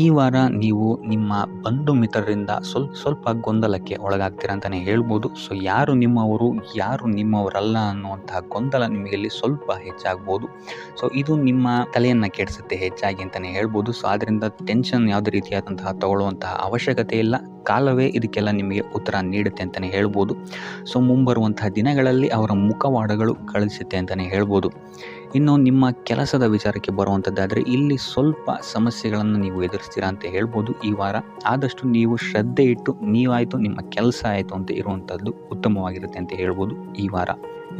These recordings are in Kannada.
ಈ ವಾರ ನೀವು ನಿಮ್ಮ ಬಂಧು ಮಿತ್ರರಿಂದ ಸ್ವಲ್ಪ ಗೊಂದಲಕ್ಕೆ ಒಳಗಾಗ್ತೀರಾ ಅಂತಲೇ ಹೇಳ್ಬೋದು. ಸೊ ಯಾರು ನಿಮ್ಮವರು, ಯಾರು ನಿಮ್ಮವರಲ್ಲ ಅನ್ನುವಂತಹ ಗೊಂದಲ ನಿಮಗೆ ಇಲ್ಲಿ ಸ್ವಲ್ಪ ಹೆಚ್ಚಾಗ್ಬೋದು. ಸೊ ಇದು ನಿಮ್ಮ ತಲೆಯನ್ನು ಕೆಡಿಸುತ್ತೆ ಹೆಚ್ಚಾಗಿ ಅಂತಲೇ ಹೇಳ್ಬೋದು. ಸೊ ಆದ್ದರಿಂದ ಟೆನ್ಷನ್ ಯಾವುದೇ ರೀತಿಯಾದಂತಹ ತಗೊಳ್ಳುವಂತಹ ಅವಶ್ಯಕತೆ ಇಲ್ಲ. ಕಾಲವೇ ಇದಕ್ಕೆಲ್ಲ ನಿಮಗೆ ಉತ್ತರ ನೀಡುತ್ತೆ ಅಂತಲೇ ಹೇಳ್ಬೋದು. ಸೊ ಮುಂಬರುವಂತಹ ದಿನಗಳಲ್ಲಿ ಅವರ ಮುಖವಾಡಗಳು ಕಳಿಸುತ್ತೆ ಅಂತಲೇ ಹೇಳ್ಬೋದು. ಇನ್ನು ನಿಮ್ಮ ಕೆಲಸದ ವಿಚಾರಕ್ಕೆ ಬರುವಂಥದ್ದಾದರೆ ಇಲ್ಲಿ ಸ್ವಲ್ಪ ಸಮಸ್ಯೆಗಳನ್ನು ನೀವು ಎದುರಿಸ್ತೀರಾ ಅಂತ ಹೇಳ್ಬೋದು. ಈ ವಾರ ಆದಷ್ಟು ನೀವು ಶ್ರದ್ಧೆ ಇಟ್ಟು ನೀವಾಯಿತು ನಿಮ್ಮ ಕೆಲಸ ಆಯಿತು ಅಂತ ಇರುವಂಥದ್ದು ಉತ್ತಮವಾಗಿರುತ್ತೆ ಅಂತ ಹೇಳ್ಬೋದು ಈ ವಾರ.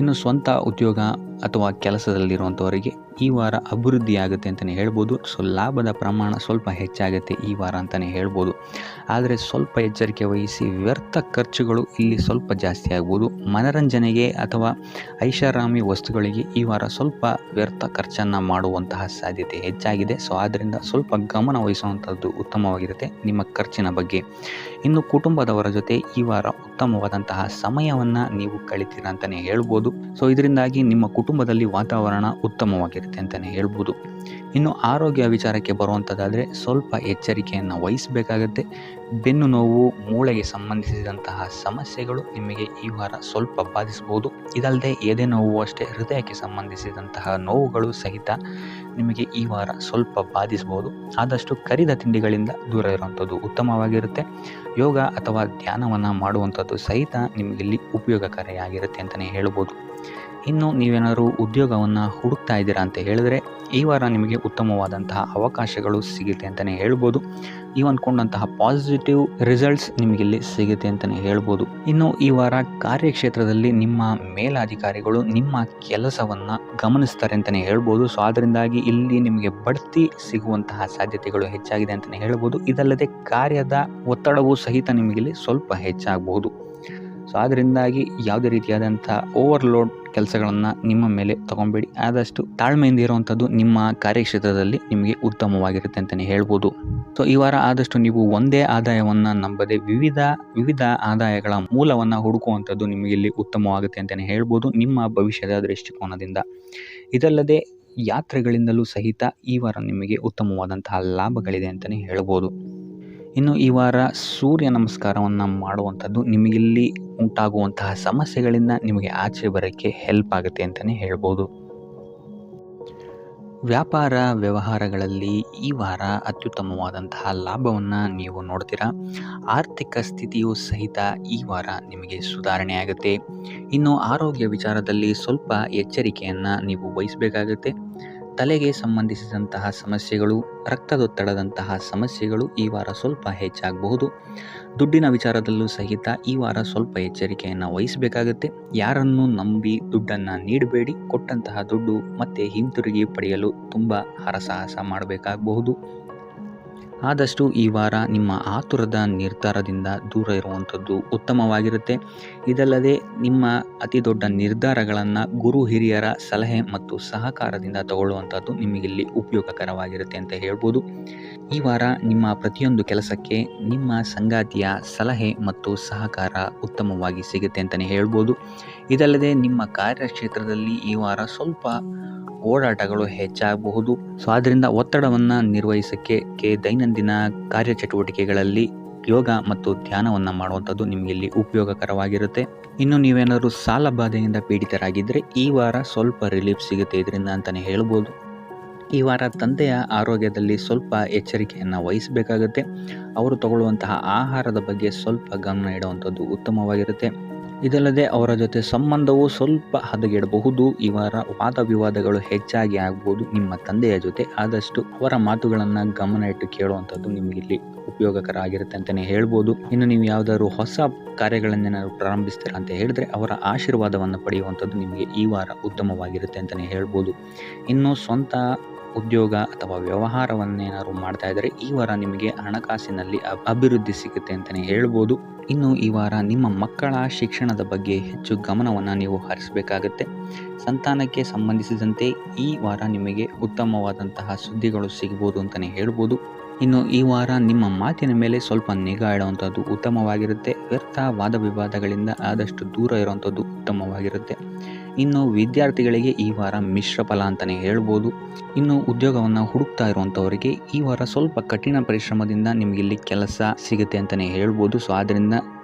ಇನ್ನು ಸ್ವಂತ ಉದ್ಯೋಗ ಅಥವಾ ಕೆಲಸದಲ್ಲಿರುವಂಥವರಿಗೆ ಈ ವಾರ ಅಭಿವೃದ್ಧಿ ಆಗುತ್ತೆ ಅಂತಲೇ ಹೇಳ್ಬೋದು. ಸೊ ಲಾಭದ ಪ್ರಮಾಣ ಸ್ವಲ್ಪ ಹೆಚ್ಚಾಗುತ್ತೆ ಈ ವಾರ ಅಂತಲೇ ಹೇಳ್ಬೋದು. ಆದರೆ ಸ್ವಲ್ಪ ಎಚ್ಚರಿಕೆ ವಹಿಸಿ, ವ್ಯರ್ಥ ಖರ್ಚುಗಳು ಇಲ್ಲಿ ಸ್ವಲ್ಪ ಜಾಸ್ತಿ ಆಗ್ಬೋದು. ಮನರಂಜನೆಗೆ ಅಥವಾ ಐಷಾರಾಮಿ ವಸ್ತುಗಳಿಗೆ ಈ ವಾರ ಸ್ವಲ್ಪ ವ್ಯರ್ಥ ಖರ್ಚನ್ನು ಮಾಡುವಂತಹ ಸಾಧ್ಯತೆ ಹೆಚ್ಚಾಗಿದೆ. ಸೊ ಆದ್ದರಿಂದ ಸ್ವಲ್ಪ ಗಮನ ವಹಿಸುವಂಥದ್ದು ಉತ್ತಮವಾಗಿರುತ್ತೆ ನಿಮ್ಮ ಖರ್ಚಿನ ಬಗ್ಗೆ. ಇನ್ನು ಕುಟುಂಬದವರ ಜೊತೆ ಈ ವಾರ ಉತ್ತಮವಾದಂತಹ ಸಮಯವನ್ನು ನೀವು ಕಳಿತೀರ ಅಂತಲೇ ಹೇಳ್ಬೋದು. ಸೊ ಇದರಿಂದಾಗಿ ನಿಮ್ಮ ಕುಟುಂಬದಲ್ಲಿ ವಾತಾವರಣ ಉತ್ತಮವಾಗಿರುತ್ತೆ ಅಂತಲೇ ಹೇಳ್ಬೋದು. ಇನ್ನು ಆರೋಗ್ಯ ವಿಚಾರಕ್ಕೆ ಬರುವಂಥದ್ದಾದರೆ ಸ್ವಲ್ಪ ಎಚ್ಚರಿಕೆಯನ್ನು ವಹಿಸಬೇಕಾಗತ್ತೆ. ಬೆನ್ನು ನೋವು, ಮೂಳೆಗೆ ಸಂಬಂಧಿಸಿದಂತಹ ಸಮಸ್ಯೆಗಳು ನಿಮಗೆ ಈ ವಾರ ಸ್ವಲ್ಪ ಬಾಧಿಸ್ಬೋದು. ಇದಲ್ಲದೆ ಎದೆ ನೋವು ಅಷ್ಟೇ, ಹೃದಯಕ್ಕೆ ಸಂಬಂಧಿಸಿದಂತಹ ನೋವುಗಳು ಸಹಿತ ನಿಮಗೆ ಈ ವಾರ ಸ್ವಲ್ಪ ಬಾಧಿಸ್ಬೋದು. ಆದಷ್ಟು ಕರಿದ ತಿಂಡಿಗಳಿಂದ ದೂರ ಇರುವಂಥದ್ದು ಉತ್ತಮವಾಗಿರುತ್ತೆ. ಯೋಗ ಅಥವಾ ಧ್ಯಾನವನ್ನು ಮಾಡುವಂಥದ್ದು ಸಹಿತ ನಿಮಗಿಲ್ಲಿ ಉಪಯೋಗಕಾರಿಯಾಗಿರುತ್ತೆ ಅಂತಲೇ ಹೇಳ್ಬೋದು. ಇನ್ನು ನೀವೇನಾದರೂ ಉದ್ಯೋಗವನ್ನು ಹುಡುಕ್ತಾ ಇದ್ದೀರಾ ಅಂತ ಹೇಳಿದ್ರೆ ಈ ವಾರ ನಿಮಗೆ ಉತ್ತಮವಾದಂತಹ ಅವಕಾಶಗಳು ಸಿಗುತ್ತೆ ಅಂತಲೇ ಹೇಳ್ಬೋದು. ನೀವು ಅಂದ್ಕೊಂಡಂತಹ ಪಾಸಿಟಿವ್ ರಿಸಲ್ಟ್ಸ್ ನಿಮಗಿಲ್ಲಿ ಸಿಗುತ್ತೆ ಅಂತಲೇ ಹೇಳ್ಬೋದು. ಇನ್ನು ಈ ವಾರ ಕಾರ್ಯಕ್ಷೇತ್ರದಲ್ಲಿ ನಿಮ್ಮ ಮೇಲಾಧಿಕಾರಿಗಳು ನಿಮ್ಮ ಕೆಲಸವನ್ನು ಗಮನಿಸ್ತಾರೆ ಅಂತಲೇ ಹೇಳ್ಬೋದು. ಸೊ ಅದರಿಂದಾಗಿ ಇಲ್ಲಿ ನಿಮಗೆ ಬಡ್ತಿ ಸಿಗುವಂತಹ ಸಾಧ್ಯತೆಗಳು ಹೆಚ್ಚಾಗಿದೆ ಅಂತಲೇ ಹೇಳ್ಬೋದು. ಇದಲ್ಲದೆ ಕಾರ್ಯದ ಒತ್ತಡವೂ ಸಹಿತ ನಿಮಗಿಲ್ಲಿ ಸ್ವಲ್ಪ ಹೆಚ್ಚಾಗಬಹುದು. ಸೊ ಅದರಿಂದಾಗಿ ಯಾವುದೇ ರೀತಿಯಾದಂಥ ಓವರ್ಲೋಡ್ ಕೆಲಸಗಳನ್ನು ನಿಮ್ಮ ಮೇಲೆ ತಗೊಬೇಡಿ. ಆದಷ್ಟು ತಾಳ್ಮೆಯಿಂದ ಇರುವಂಥದ್ದು ನಿಮ್ಮ ಕಾರ್ಯಕ್ಷೇತ್ರದಲ್ಲಿ ನಿಮಗೆ ಉತ್ತಮವಾಗಿರುತ್ತೆ ಅಂತಲೇ ಹೇಳ್ಬೋದು. ಸೊ ಈ ವಾರ ಆದಷ್ಟು ನೀವು ಒಂದೇ ಆದಾಯವನ್ನು ನಂಬದೆ ವಿವಿಧ ಆದಾಯಗಳ ಮೂಲವನ್ನು ಹುಡುಕುವಂಥದ್ದು ನಿಮಗೆ ಇಲ್ಲಿ ಉತ್ತಮವಾಗುತ್ತೆ ಅಂತಲೇ ಹೇಳ್ಬೋದು ನಿಮ್ಮ ಭವಿಷ್ಯದ ದೃಷ್ಟಿಕೋನದಿಂದ. ಇದಲ್ಲದೆ ಯಾತ್ರೆಗಳಿಂದಲೂ ಸಹಿತ ಈ ವಾರ ನಿಮಗೆ ಉತ್ತಮವಾದಂತಹ ಲಾಭಗಳಿದೆ ಅಂತಲೇ ಹೇಳ್ಬೋದು. ಇನ್ನು ಈ ವಾರ ಸೂರ್ಯ ನಮಸ್ಕಾರವನ್ನು ಮಾಡುವಂಥದ್ದು ನಿಮಗಿಲ್ಲಿ ಉಂಟಾಗುವಂತಹ ಸಮಸ್ಯೆಗಳಿಂದ ನಿಮಗೆ ಆಚೆ ಬರೋಕ್ಕೆ ಹೆಲ್ಪ್ ಆಗುತ್ತೆ ಅಂತಲೇ ಹೇಳ್ಬೋದು. ವ್ಯಾಪಾರ ವ್ಯವಹಾರಗಳಲ್ಲಿ ಈ ವಾರ ಅತ್ಯುತ್ತಮವಾದಂತಹ ಲಾಭವನ್ನು ನೀವು ನೋಡ್ತೀರಾ. ಆರ್ಥಿಕ ಸ್ಥಿತಿಯೂ ಸಹಿತ ಈ ವಾರ ನಿಮಗೆ ಸುಧಾರಣೆ ಆಗುತ್ತೆ. ಇನ್ನು ಆರೋಗ್ಯ ವಿಚಾರದಲ್ಲಿ ಸ್ವಲ್ಪ ಎಚ್ಚರಿಕೆಯನ್ನು ನೀವು ವಹಿಸಬೇಕಾಗುತ್ತೆ. ತಲೆಗೆ ಸಂಬಂಧಿಸಿದಂತಹ ಸಮಸ್ಯೆಗಳು, ರಕ್ತದೊತ್ತಡದಂತಹ ಸಮಸ್ಯೆಗಳು ಈ ವಾರ ಸ್ವಲ್ಪ ಹೆಚ್ಚಾಗಬಹುದು. ದುಡ್ಡಿನ ವಿಚಾರದಲ್ಲೂ ಸಹಿತ ಈ ವಾರ ಸ್ವಲ್ಪ ಎಚ್ಚರಿಕೆಯನ್ನು ವಹಿಸಬೇಕಾಗುತ್ತೆ. ಯಾರನ್ನು ನಂಬಿ ದುಡ್ಡನ್ನು ನೀಡಬೇಡಿ. ಕೊಟ್ಟಂತಹ ದುಡ್ಡು ಮತ್ತೆ ಹಿಂತಿರುಗಿ ಪಡೆಯಲು ತುಂಬ ಹರಸಾಹಸ ಮಾಡಬೇಕಾಗಬಹುದು. ಆದಷ್ಟು ಈ ವಾರ ನಿಮ್ಮ ಆತುರದ ನಿರ್ಧಾರದಿಂದ ದೂರ ಇರುವಂಥದ್ದು ಉತ್ತಮವಾಗಿರುತ್ತೆ. ಇದಲ್ಲದೆ ನಿಮ್ಮ ಅತಿ ದೊಡ್ಡ ನಿರ್ಧಾರಗಳನ್ನು ಗುರು ಹಿರಿಯರ ಸಲಹೆ ಮತ್ತು ಸಹಕಾರದಿಂದ ತಗೊಳ್ಳುವಂಥದ್ದು ನಿಮಗಿಲ್ಲಿ ಉಪಯೋಗಕರವಾಗಿರುತ್ತೆ ಅಂತ ಹೇಳ್ಬೋದು. ಈ ವಾರ ನಿಮ್ಮ ಪ್ರತಿಯೊಂದು ಕೆಲಸಕ್ಕೆ ನಿಮ್ಮ ಸಂಗಾತಿಯ ಸಲಹೆ ಮತ್ತು ಸಹಕಾರ ಉತ್ತಮವಾಗಿ ಸಿಗುತ್ತೆ ಅಂತಲೇ ಹೇಳ್ಬೋದು. ಇದಲ್ಲದೆ ನಿಮ್ಮ ಕಾರ್ಯಕ್ಷೇತ್ರದಲ್ಲಿ ಈ ವಾರ ಸ್ವಲ್ಪ ಓಡಾಟಗಳು ಹೆಚ್ಚಾಗಬಹುದು. ಸೊ ಆದ್ದರಿಂದ ಒತ್ತಡವನ್ನು ನಿರ್ವಹಿಸೋಕ್ಕೆ ದೈನಂದಿನ ಕಾರ್ಯಚಟುವಟಿಕೆಗಳಲ್ಲಿ ಯೋಗ ಮತ್ತು ಧ್ಯಾನವನ್ನು ಮಾಡುವಂಥದ್ದು ನಿಮಗೆ ಇಲ್ಲಿ ಉಪಯೋಗಕರವಾಗಿರುತ್ತೆ. ಇನ್ನು ನೀವೇನಾದರೂ ಸಾಲ ಬಾಧೆಯಿಂದ ಪೀಡಿತರಾಗಿದ್ದರೆ ಈ ವಾರ ಸ್ವಲ್ಪ ರಿಲೀಫ್ ಸಿಗುತ್ತೆ ಇದರಿಂದ ಅಂತಲೇ ಹೇಳ್ಬೋದು. ಈ ವಾರ ತಂದೆಯ ಆರೋಗ್ಯದಲ್ಲಿ ಸ್ವಲ್ಪ ಎಚ್ಚರಿಕೆಯನ್ನು ವಹಿಸಬೇಕಾಗುತ್ತೆ. ಅವರು ತಗೊಳ್ಳುವಂತಹ ಆಹಾರದ ಬಗ್ಗೆ ಸ್ವಲ್ಪ ಗಮನ ಇಡುವಂಥದ್ದು ಉತ್ತಮವಾಗಿರುತ್ತೆ. ಇದಲ್ಲದೆ ಅವರ ಜೊತೆ ಸಂಬಂಧವು ಸ್ವಲ್ಪ ಹದಗೆಡಬಹುದು. ಈ ವಾರ ವಾದ ವಿವಾದಗಳು ಹೆಚ್ಚಾಗಿ ಆಗ್ಬೋದು ನಿಮ್ಮ ತಂದೆಯ ಜೊತೆ. ಆದಷ್ಟು ಅವರ ಮಾತುಗಳನ್ನು ಗಮನ ಇಟ್ಟು ಕೇಳುವಂಥದ್ದು ನಿಮಗಿಲ್ಲಿ ಉಪಯೋಗಕರ ಆಗಿರುತ್ತೆ ಅಂತಲೇ ಹೇಳ್ಬೋದು. ಇನ್ನು ನೀವು ಯಾವುದಾದ್ರು ಹೊಸ ಕಾರ್ಯಗಳನ್ನೇನಾದ್ರು ಪ್ರಾರಂಭಿಸ್ತೀರಾ ಅಂತ ಹೇಳಿದ್ರೆ ಅವರ ಆಶೀರ್ವಾದವನ್ನು ಪಡೆಯುವಂಥದ್ದು ನಿಮಗೆ ಈ ವಾರ ಉತ್ತಮವಾಗಿರುತ್ತೆ ಅಂತಲೇ ಹೇಳ್ಬೋದು. ಇನ್ನು ಸ್ವಂತ ಉದ್ಯೋಗ ಅಥವಾ ವ್ಯವಹಾರವನ್ನೇನಾದ್ರು ಮಾಡ್ತಾ ಇದ್ದರೆ ಈ ವಾರ ನಿಮಗೆ ಹಣಕಾಸಿನಲ್ಲಿ ಅಭಿವೃದ್ಧಿ ಸಿಗುತ್ತೆ ಅಂತಲೇ ಹೇಳ್ಬೋದು. ಇನ್ನು ಈ ವಾರ ನಿಮ್ಮ ಮಕ್ಕಳ ಶಿಕ್ಷಣದ ಬಗ್ಗೆ ಹೆಚ್ಚು ಗಮನವನ್ನು ನೀವು ಹರಿಸಬೇಕಾಗತ್ತೆ. ಸಂತಾನಕ್ಕೆ ಸಂಬಂಧಿಸಿದಂತೆ ಈ ವಾರ ನಿಮಗೆ ಉತ್ತಮವಾದಂತಹ ಸುದ್ದಿಗಳು ಸಿಗ್ಬೋದು ಅಂತಲೇ ಹೇಳ್ಬೋದು. ಇನ್ನು ಈ ವಾರ ನಿಮ್ಮ ಮಾತಿನ ಮೇಲೆ ಸ್ವಲ್ಪ ನಿಗಾ ಇಡುವಂಥದ್ದು ಉತ್ತಮವಾಗಿರುತ್ತೆ. ವ್ಯರ್ಥ ವಾದ ವಿವಾದಗಳಿಂದ ಆದಷ್ಟು ದೂರ ಇರುವಂಥದ್ದು ಉತ್ತಮವಾಗಿರುತ್ತೆ. ಇನ್ನು ವಿದ್ಯಾರ್ಥಿಗಳಿಗೆ ಈ ವಾರ ಮಿಶ್ರ ಫಲ ಅಂತಲೇ ಹೇಳ್ಬೋದು. ಇನ್ನು ಉದ್ಯೋಗವನ್ನು ಹುಡುಕ್ತಾ ಇರುವಂಥವರಿಗೆ ಈ ವಾರ ಸ್ವಲ್ಪ ಕಠಿಣ ಪರಿಶ್ರಮದಿಂದ ನಿಮಗಿಲ್ಲಿ ಕೆಲಸ ಸಿಗುತ್ತೆ ಅಂತಲೇ ಹೇಳ್ಬೋದು. ಸೊ ಆದ್ದರಿಂದ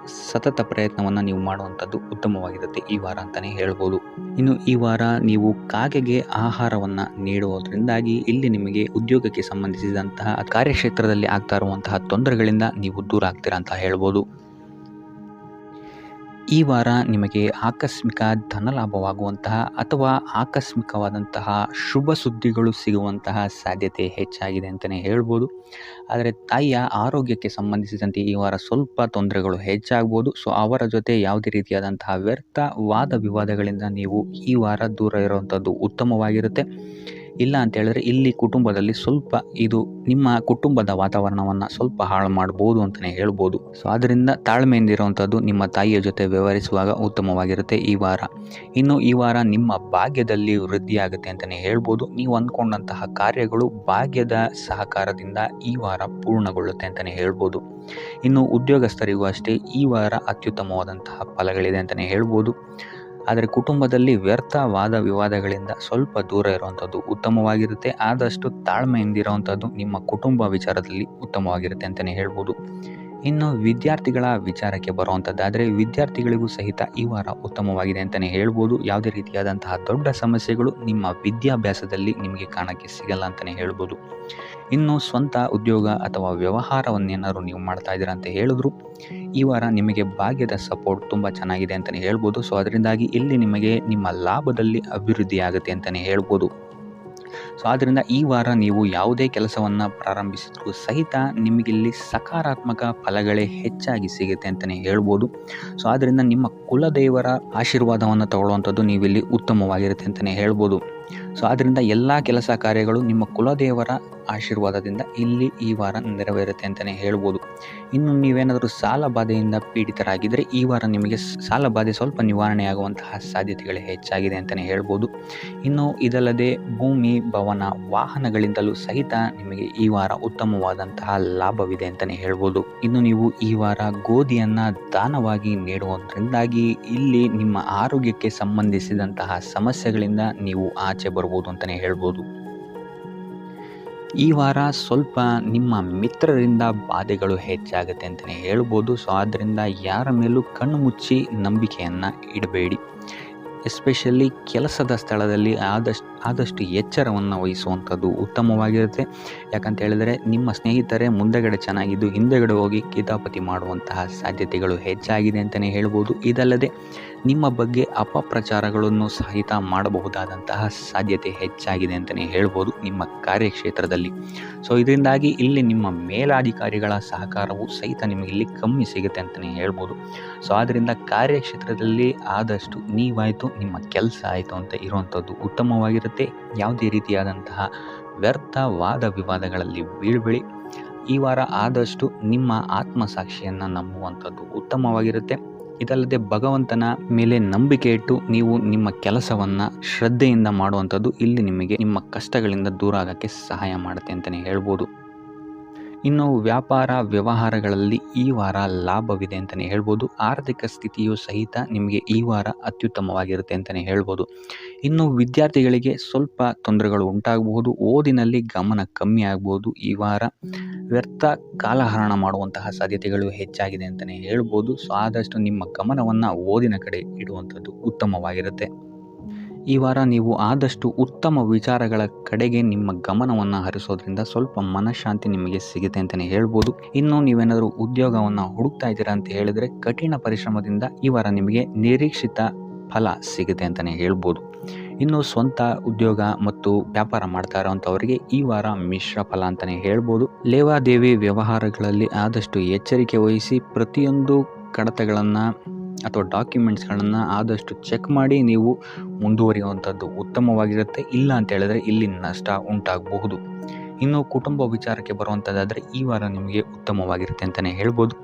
ಸತತ ಪ್ರಯತ್ನವನ್ನು ನೀವು ಮಾಡುವಂಥದ್ದು ಉತ್ತಮವಾಗಿರುತ್ತೆ ಈ ವಾರ ಅಂತಲೇ ಹೇಳ್ಬೋದು. ಇನ್ನು ಈ ವಾರ ನೀವು ಕಾಗೆಗೆ ಆಹಾರವನ್ನು ನೀಡುವುದರಿಂದಾಗಿ ಇಲ್ಲಿ ನಿಮಗೆ ಉದ್ಯೋಗಕ್ಕೆ ಸಂಬಂಧಿಸಿದಂತಹ ಕಾರ್ಯಕ್ಷೇತ್ರದಲ್ಲಿ ಆಗ್ತಾ ಇರುವಂತಹ ತೊಂದರೆಗಳಿಂದ ನೀವು ದೂರ ಆಗ್ತೀರಾ ಅಂತ ಹೇಳ್ಬೋದು. ಈ ವಾರ ನಿಮಗೆ ಆಕಸ್ಮಿಕ ಧನಲಾಭವಾಗುವಂತಹ ಅಥವಾ ಆಕಸ್ಮಿಕವಾದಂತಹ ಶುಭ ಸುದ್ದಿಗಳು ಸಿಗುವಂತಹ ಸಾಧ್ಯತೆ ಹೆಚ್ಚಾಗಿದೆ ಅಂತಲೇ ಹೇಳ್ಬೋದು. ಆದರೆ ತಾಯಿಯ ಆರೋಗ್ಯಕ್ಕೆ ಸಂಬಂಧಿಸಿದಂತೆ ಈ ವಾರ ಸ್ವಲ್ಪ ತೊಂದರೆಗಳು ಹೆಚ್ಚಾಗ್ಬೋದು. ಸೊ ಅವರ ಜೊತೆ ಯಾವುದೇ ರೀತಿಯಾದಂತಹ ವ್ಯರ್ಥ ವಾದ ವಿವಾದಗಳಿಂದ ನೀವು ಈ ವಾರ ದೂರ ಇರುವಂಥದ್ದು ಉತ್ತಮವಾಗಿರುತ್ತೆ. ಇಲ್ಲ ಅಂತ ಹೇಳಿದ್ರೆ ಇಲ್ಲಿ ಕುಟುಂಬದಲ್ಲಿ ಸ್ವಲ್ಪ ಇದು ನಿಮ್ಮ ಕುಟುಂಬದ ವಾತಾವರಣವನ್ನು ಸ್ವಲ್ಪ ಹಾಳು ಮಾಡ್ಬೋದು ಅಂತಲೇ ಹೇಳ್ಬೋದು. ಸೊ ಆದ್ದರಿಂದ ತಾಳ್ಮೆಯಿಂದ ಇರುವಂಥದ್ದು ನಿಮ್ಮ ತಾಯಿಯ ಜೊತೆ ವ್ಯವಹರಿಸುವಾಗ ಉತ್ತಮವಾಗಿರುತ್ತೆ ಈ ವಾರ. ಇನ್ನು ಈ ವಾರ ನಿಮ್ಮ ಭಾಗ್ಯದಲ್ಲಿ ವೃದ್ಧಿಯಾಗುತ್ತೆ ಅಂತಲೇ ಹೇಳ್ಬೋದು. ನೀವು ಅಂದ್ಕೊಂಡಂತಹ ಕಾರ್ಯಗಳು ಭಾಗ್ಯದ ಸಹಕಾರದಿಂದ ಈ ವಾರ ಪೂರ್ಣಗೊಳ್ಳುತ್ತೆ ಅಂತಲೇ ಹೇಳ್ಬೋದು. ಇನ್ನು ಉದ್ಯೋಗಸ್ಥರಿಗೂ ಅಷ್ಟೇ ಈ ವಾರ ಅತ್ಯುತ್ತಮವಾದಂತಹ ಫಲಗಳಿದೆ ಅಂತಲೇ ಹೇಳ್ಬೋದು. ಆದರೆ ಕುಟುಂಬದಲ್ಲಿ ವ್ಯರ್ಥ ವಾದ ವಿವಾದಗಳಿಂದ ಸ್ವಲ್ಪ ದೂರ ಇರುವಂಥದ್ದು ಉತ್ತಮವಾಗಿರುತ್ತೆ. ಆದಷ್ಟು ತಾಳ್ಮೆಯಿಂದಿರುವಂಥದ್ದು ನಿಮ್ಮ ಕುಟುಂಬ ವಿಚಾರದಲ್ಲಿ ಉತ್ತಮವಾಗಿರುತ್ತೆ ಅಂತಲೇ ಹೇಳ್ಬೋದು. ಇನ್ನು ವಿದ್ಯಾರ್ಥಿಗಳ ವಿಚಾರಕ್ಕೆ ಬರುವಂಥದ್ದಾದರೆ ವಿದ್ಯಾರ್ಥಿಗಳಿಗೂ ಸಹಿತ ಈ ವಾರ ಉತ್ತಮವಾಗಿದೆ ಅಂತಲೇ ಹೇಳ್ಬೋದು. ಯಾವುದೇ ರೀತಿಯಾದಂತಹ ದೊಡ್ಡ ಸಮಸ್ಯೆಗಳು ನಿಮ್ಮ ವಿದ್ಯಾಭ್ಯಾಸದಲ್ಲಿ ನಿಮಗೆ ಕಾಣಕ್ಕೆ ಸಿಗಲ್ಲ ಅಂತಲೇ ಹೇಳ್ಬೋದು. ಇನ್ನು ಸ್ವಂತ ಉದ್ಯೋಗ ಅಥವಾ ವ್ಯವಹಾರವನ್ನೇನಾದ್ರು ನೀವು ಮಾಡ್ತಾ ಇದ್ದೀರಾ ಅಂತ ಹೇಳಿದ್ರು ಈ ವಾರ ನಿಮಗೆ ಭಾಗ್ಯದ ಸಪೋರ್ಟ್ ತುಂಬ ಚೆನ್ನಾಗಿದೆ ಅಂತಲೇ ಹೇಳ್ಬೋದು. ಸೊ ಅದರಿಂದಾಗಿ ಇಲ್ಲಿ ನಿಮಗೆ ನಿಮ್ಮ ಲಾಭದಲ್ಲಿ ಅಭಿವೃದ್ಧಿ ಆಗುತ್ತೆ ಅಂತಲೇ ಹೇಳ್ಬೋದು. ಸೊ ಆದ್ದರಿಂದ ಈ ವಾರ ನೀವು ಯಾವುದೇ ಕೆಲಸವನ್ನು ಪ್ರಾರಂಭಿಸಿದ್ರೂ ಸಹಿತ ನಿಮಗಿಲ್ಲಿ ಸಕಾರಾತ್ಮಕ ಫಲಗಳೇ ಹೆಚ್ಚಾಗಿ ಸಿಗುತ್ತೆ ಅಂತಲೇ ಹೇಳ್ಬೋದು. ಸೊ ಆದ್ದರಿಂದ ನಿಮ್ಮ ಕುಲದೇವರ ಆಶೀರ್ವಾದವನ್ನು ತಗೊಳ್ಳುವಂಥದ್ದು ನೀವಿಲ್ಲಿ ಉತ್ತಮವಾಗಿರುತ್ತೆ ಅಂತಲೇ ಹೇಳ್ಬೋದು. ಸೊ ಆದ್ದರಿಂದ ಎಲ್ಲ ಕೆಲಸ ಕಾರ್ಯಗಳು ನಿಮ್ಮ ಕುಲದೇವರ ಆಶೀರ್ವಾದದಿಂದ ಇಲ್ಲಿ ಈ ವಾರ ನೆರವೇರುತ್ತೆ ಅಂತಲೇ ಹೇಳ್ಬೋದು. ಇನ್ನು ನೀವೇನಾದರೂ ಸಾಲ ಬಾಧೆಯಿಂದ ಪೀಡಿತರಾಗಿದ್ದರೆ ಈ ವಾರ ನಿಮಗೆ ಸಾಲ ಬಾಧೆ ಸ್ವಲ್ಪ ನಿವಾರಣೆಯಾಗುವಂತಹ ಸಾಧ್ಯತೆಗಳೇ ಹೆಚ್ಚಾಗಿದೆ ಅಂತಲೇ ಹೇಳ್ಬೋದು. ಇನ್ನು ಇದಲ್ಲದೆ ಭೂಮಿ, ಭವನ, ವಾಹನಗಳಿಂದಲೂ ಸಹಿತ ನಿಮಗೆ ಈ ವಾರ ಉತ್ತಮವಾದಂತಹ ಲಾಭವಿದೆ ಅಂತಲೇ ಹೇಳ್ಬೋದು. ಇನ್ನು ನೀವು ಈ ವಾರ ಗೋಧಿಯನ್ನು ದಾನವಾಗಿ ನೀಡುವುದರಿಂದಾಗಿ ಇಲ್ಲಿ ನಿಮ್ಮ ಆರೋಗ್ಯಕ್ಕೆ ಸಂಬಂಧಿಸಿದಂತಹ ಸಮಸ್ಯೆಗಳಿಂದ ನೀವು ಆಚೆ ಬರ್ಬೋದು ಅಂತಲೇ ಹೇಳ್ಬೋದು. ಈ ವಾರ ಸ್ವಲ್ಪ ನಿಮ್ಮ ಮಿತ್ರರಿಂದ ಬಾಧೆಗಳು ಹೆಚ್ಚಾಗುತ್ತೆ ಅಂತಲೇ ಹೇಳ್ಬೋದು. ಸೊ ಆದ್ದರಿಂದ ಯಾರ ಮೇಲೂ ಕಣ್ಣು ಮುಚ್ಚಿ ನಂಬಿಕೆಯನ್ನು ಇಡಬೇಡಿ. ಎಸ್ಪೆಷಲಿ ಕೆಲಸದ ಸ್ಥಳದಲ್ಲಿ ಆದಷ್ಟು ಎಚ್ಚರವನ್ನು ವಹಿಸುವಂಥದ್ದು ಉತ್ತಮವಾಗಿರುತ್ತೆ. ಯಾಕಂತ ಹೇಳಿದರೆ ನಿಮ್ಮ ಸ್ನೇಹಿತರೇ ಮುಂದೆಗಡೆ ಚೆನ್ನಾಗಿದ್ದು ಹಿಂದೆಗಡೆ ಹೋಗಿ ಕಿತಾಪತಿ ಮಾಡುವಂತಹ ಸಾಧ್ಯತೆಗಳು ಹೆಚ್ಚಾಗಿದೆ ಅಂತಲೇ ಹೇಳ್ಬೋದು. ಇದಲ್ಲದೆ ನಿಮ್ಮ ಬಗ್ಗೆ ಅಪಪ್ರಚಾರಗಳನ್ನು ಸಹಿತ ಮಾಡಬಹುದಾದಂತಹ ಸಾಧ್ಯತೆ ಹೆಚ್ಚಾಗಿದೆ ಅಂತಲೇ ಹೇಳ್ಬೋದು ನಿಮ್ಮ ಕಾರ್ಯಕ್ಷೇತ್ರದಲ್ಲಿ. ಸೊ ಇದರಿಂದಾಗಿ ಇಲ್ಲಿ ನಿಮ್ಮ ಮೇಲಾಧಿಕಾರಿಗಳ ಸಹಕಾರವು ಸಹಿತ ನಿಮಗೆ ಇಲ್ಲಿ ಕಮ್ಮಿ ಸಿಗುತ್ತೆ ಅಂತಲೇ ಹೇಳ್ಬೋದು. ಸೊ ಆದ್ದರಿಂದ ಕಾರ್ಯಕ್ಷೇತ್ರದಲ್ಲಿ ಆದಷ್ಟು ನೀವಾಯಿತು ನಿಮ್ಮ ಕೆಲಸ ಆಯಿತು ಅಂತ ಇರುವಂಥದ್ದು ಉತ್ತಮವಾಗಿರುತ್ತೆ. ಯಾವುದೇ ರೀತಿಯಾದಂತಹ ವ್ಯರ್ಥ ವಾದ ವಿವಾದಗಳಲ್ಲಿ ಬೀಳ್ಬೇಡಿ. ಈ ವಾರ ಆದಷ್ಟು ನಿಮ್ಮ ಆತ್ಮಸಾಕ್ಷಿಯನ್ನು ನಂಬುವಂಥದ್ದು ಉತ್ತಮವಾಗಿರುತ್ತೆ. ಇದಲ್ಲದೆ ಭಗವಂತನ ಮೇಲೆ ನಂಬಿಕೆ ಇಟ್ಟು ನೀವು ನಿಮ್ಮ ಕೆಲಸವನ್ನು ಶ್ರದ್ಧೆಯಿಂದ ಮಾಡುವಂಥದ್ದು ಇಲ್ಲಿ ನಿಮಗೆ ನಿಮ್ಮ ಕಷ್ಟಗಳಿಂದ ದೂರ ಆಗೋಕ್ಕೆ ಸಹಾಯ ಮಾಡುತ್ತೆ ಅಂತಲೇ ಹೇಳ್ಬೋದು. ಇನ್ನು ವ್ಯಾಪಾರ ವ್ಯವಹಾರಗಳಲ್ಲಿ ಈ ವಾರ ಲಾಭವಿದೆ ಅಂತಲೇ ಹೇಳ್ಬೋದು. ಆರ್ಥಿಕ ಸ್ಥಿತಿಯು ಸಹಿತ ನಿಮಗೆ ಈ ವಾರ ಅತ್ಯುತ್ತಮವಾಗಿರುತ್ತೆ ಅಂತಲೇ ಹೇಳ್ಬೋದು. ಇನ್ನು ವಿದ್ಯಾರ್ಥಿಗಳಿಗೆ ಸ್ವಲ್ಪ ತೊಂದರೆಗಳು ಉಂಟಾಗಬಹುದು. ಓದಿನಲ್ಲಿ ಗಮನ ಕಮ್ಮಿ ಆಗ್ಬೋದು. ಈ ವಾರ ವ್ಯರ್ಥ ಕಾಲಹರಣ ಮಾಡುವಂತಹ ಸಾಧ್ಯತೆಗಳು ಹೆಚ್ಚಾಗಿದೆ ಅಂತಲೇ ಹೇಳ್ಬೋದು. ಸೊ ಆದಷ್ಟು ನಿಮ್ಮ ಗಮನವನ್ನು ಓದಿನ ಕಡೆ ಇಡುವಂಥದ್ದು ಉತ್ತಮವಾಗಿರುತ್ತೆ. ಈ ವಾರ ನೀವು ಆದಷ್ಟು ಉತ್ತಮ ವಿಚಾರಗಳ ಕಡೆಗೆ ನಿಮ್ಮ ಗಮನವನ್ನು ಹರಿಸೋದ್ರಿಂದ ಸ್ವಲ್ಪ ಮನಃಶಾಂತಿ ನಿಮಗೆ ಸಿಗುತ್ತೆ ಅಂತಲೇ ಹೇಳ್ಬೋದು. ಇನ್ನು ನೀವೇನಾದರೂ ಉದ್ಯೋಗವನ್ನು ಹುಡುಕ್ತಾ ಇದ್ದೀರಾ ಅಂತ ಹೇಳಿದರೆ ಕಠಿಣ ಪರಿಶ್ರಮದಿಂದ ಈ ವಾರ ನಿಮಗೆ ನಿರೀಕ್ಷಿತ ಫಲ ಸಿಗುತ್ತೆ ಅಂತಲೇ ಹೇಳ್ಬೋದು. ಇನ್ನು ಸ್ವಂತ ಉದ್ಯೋಗ ಮತ್ತು ವ್ಯಾಪಾರ ಮಾಡ್ತಾ ಇರೋವಂಥವರಿಗೆ ಈ ವಾರ ಮಿಶ್ರ ಫಲ ಅಂತಲೇ ಹೇಳ್ಬೋದು. ಲೇವಾದೇವಿ ವ್ಯವಹಾರಗಳಲ್ಲಿ ಆದಷ್ಟು ಎಚ್ಚರಿಕೆ ವಹಿಸಿ ಪ್ರತಿಯೊಂದು ಕಡತಗಳನ್ನು ಅಥವಾ ಡಾಕ್ಯುಮೆಂಟ್ಸ್ಗಳನ್ನು ಆದಷ್ಟು ಚೆಕ್ ಮಾಡಿ ನೀವು ಮುಂದುವರಿಯುವಂಥದ್ದು ಉತ್ತಮವಾಗಿರುತ್ತೆ. ಇಲ್ಲ ಅಂತ ಹೇಳಿದ್ರೆ ಇಲ್ಲಿ ನಷ್ಟ ಉಂಟಾಗಬಹುದು. ಇನ್ನು ಕುಟುಂಬ ವಿಚಾರಕ್ಕೆ ಬರುವಂಥದ್ದಾದರೆ ಈ ವಾರ ನಿಮಗೆ ಉತ್ತಮವಾಗಿರುತ್ತೆ ಅಂತಲೇ ಹೇಳ್ಬೋದು.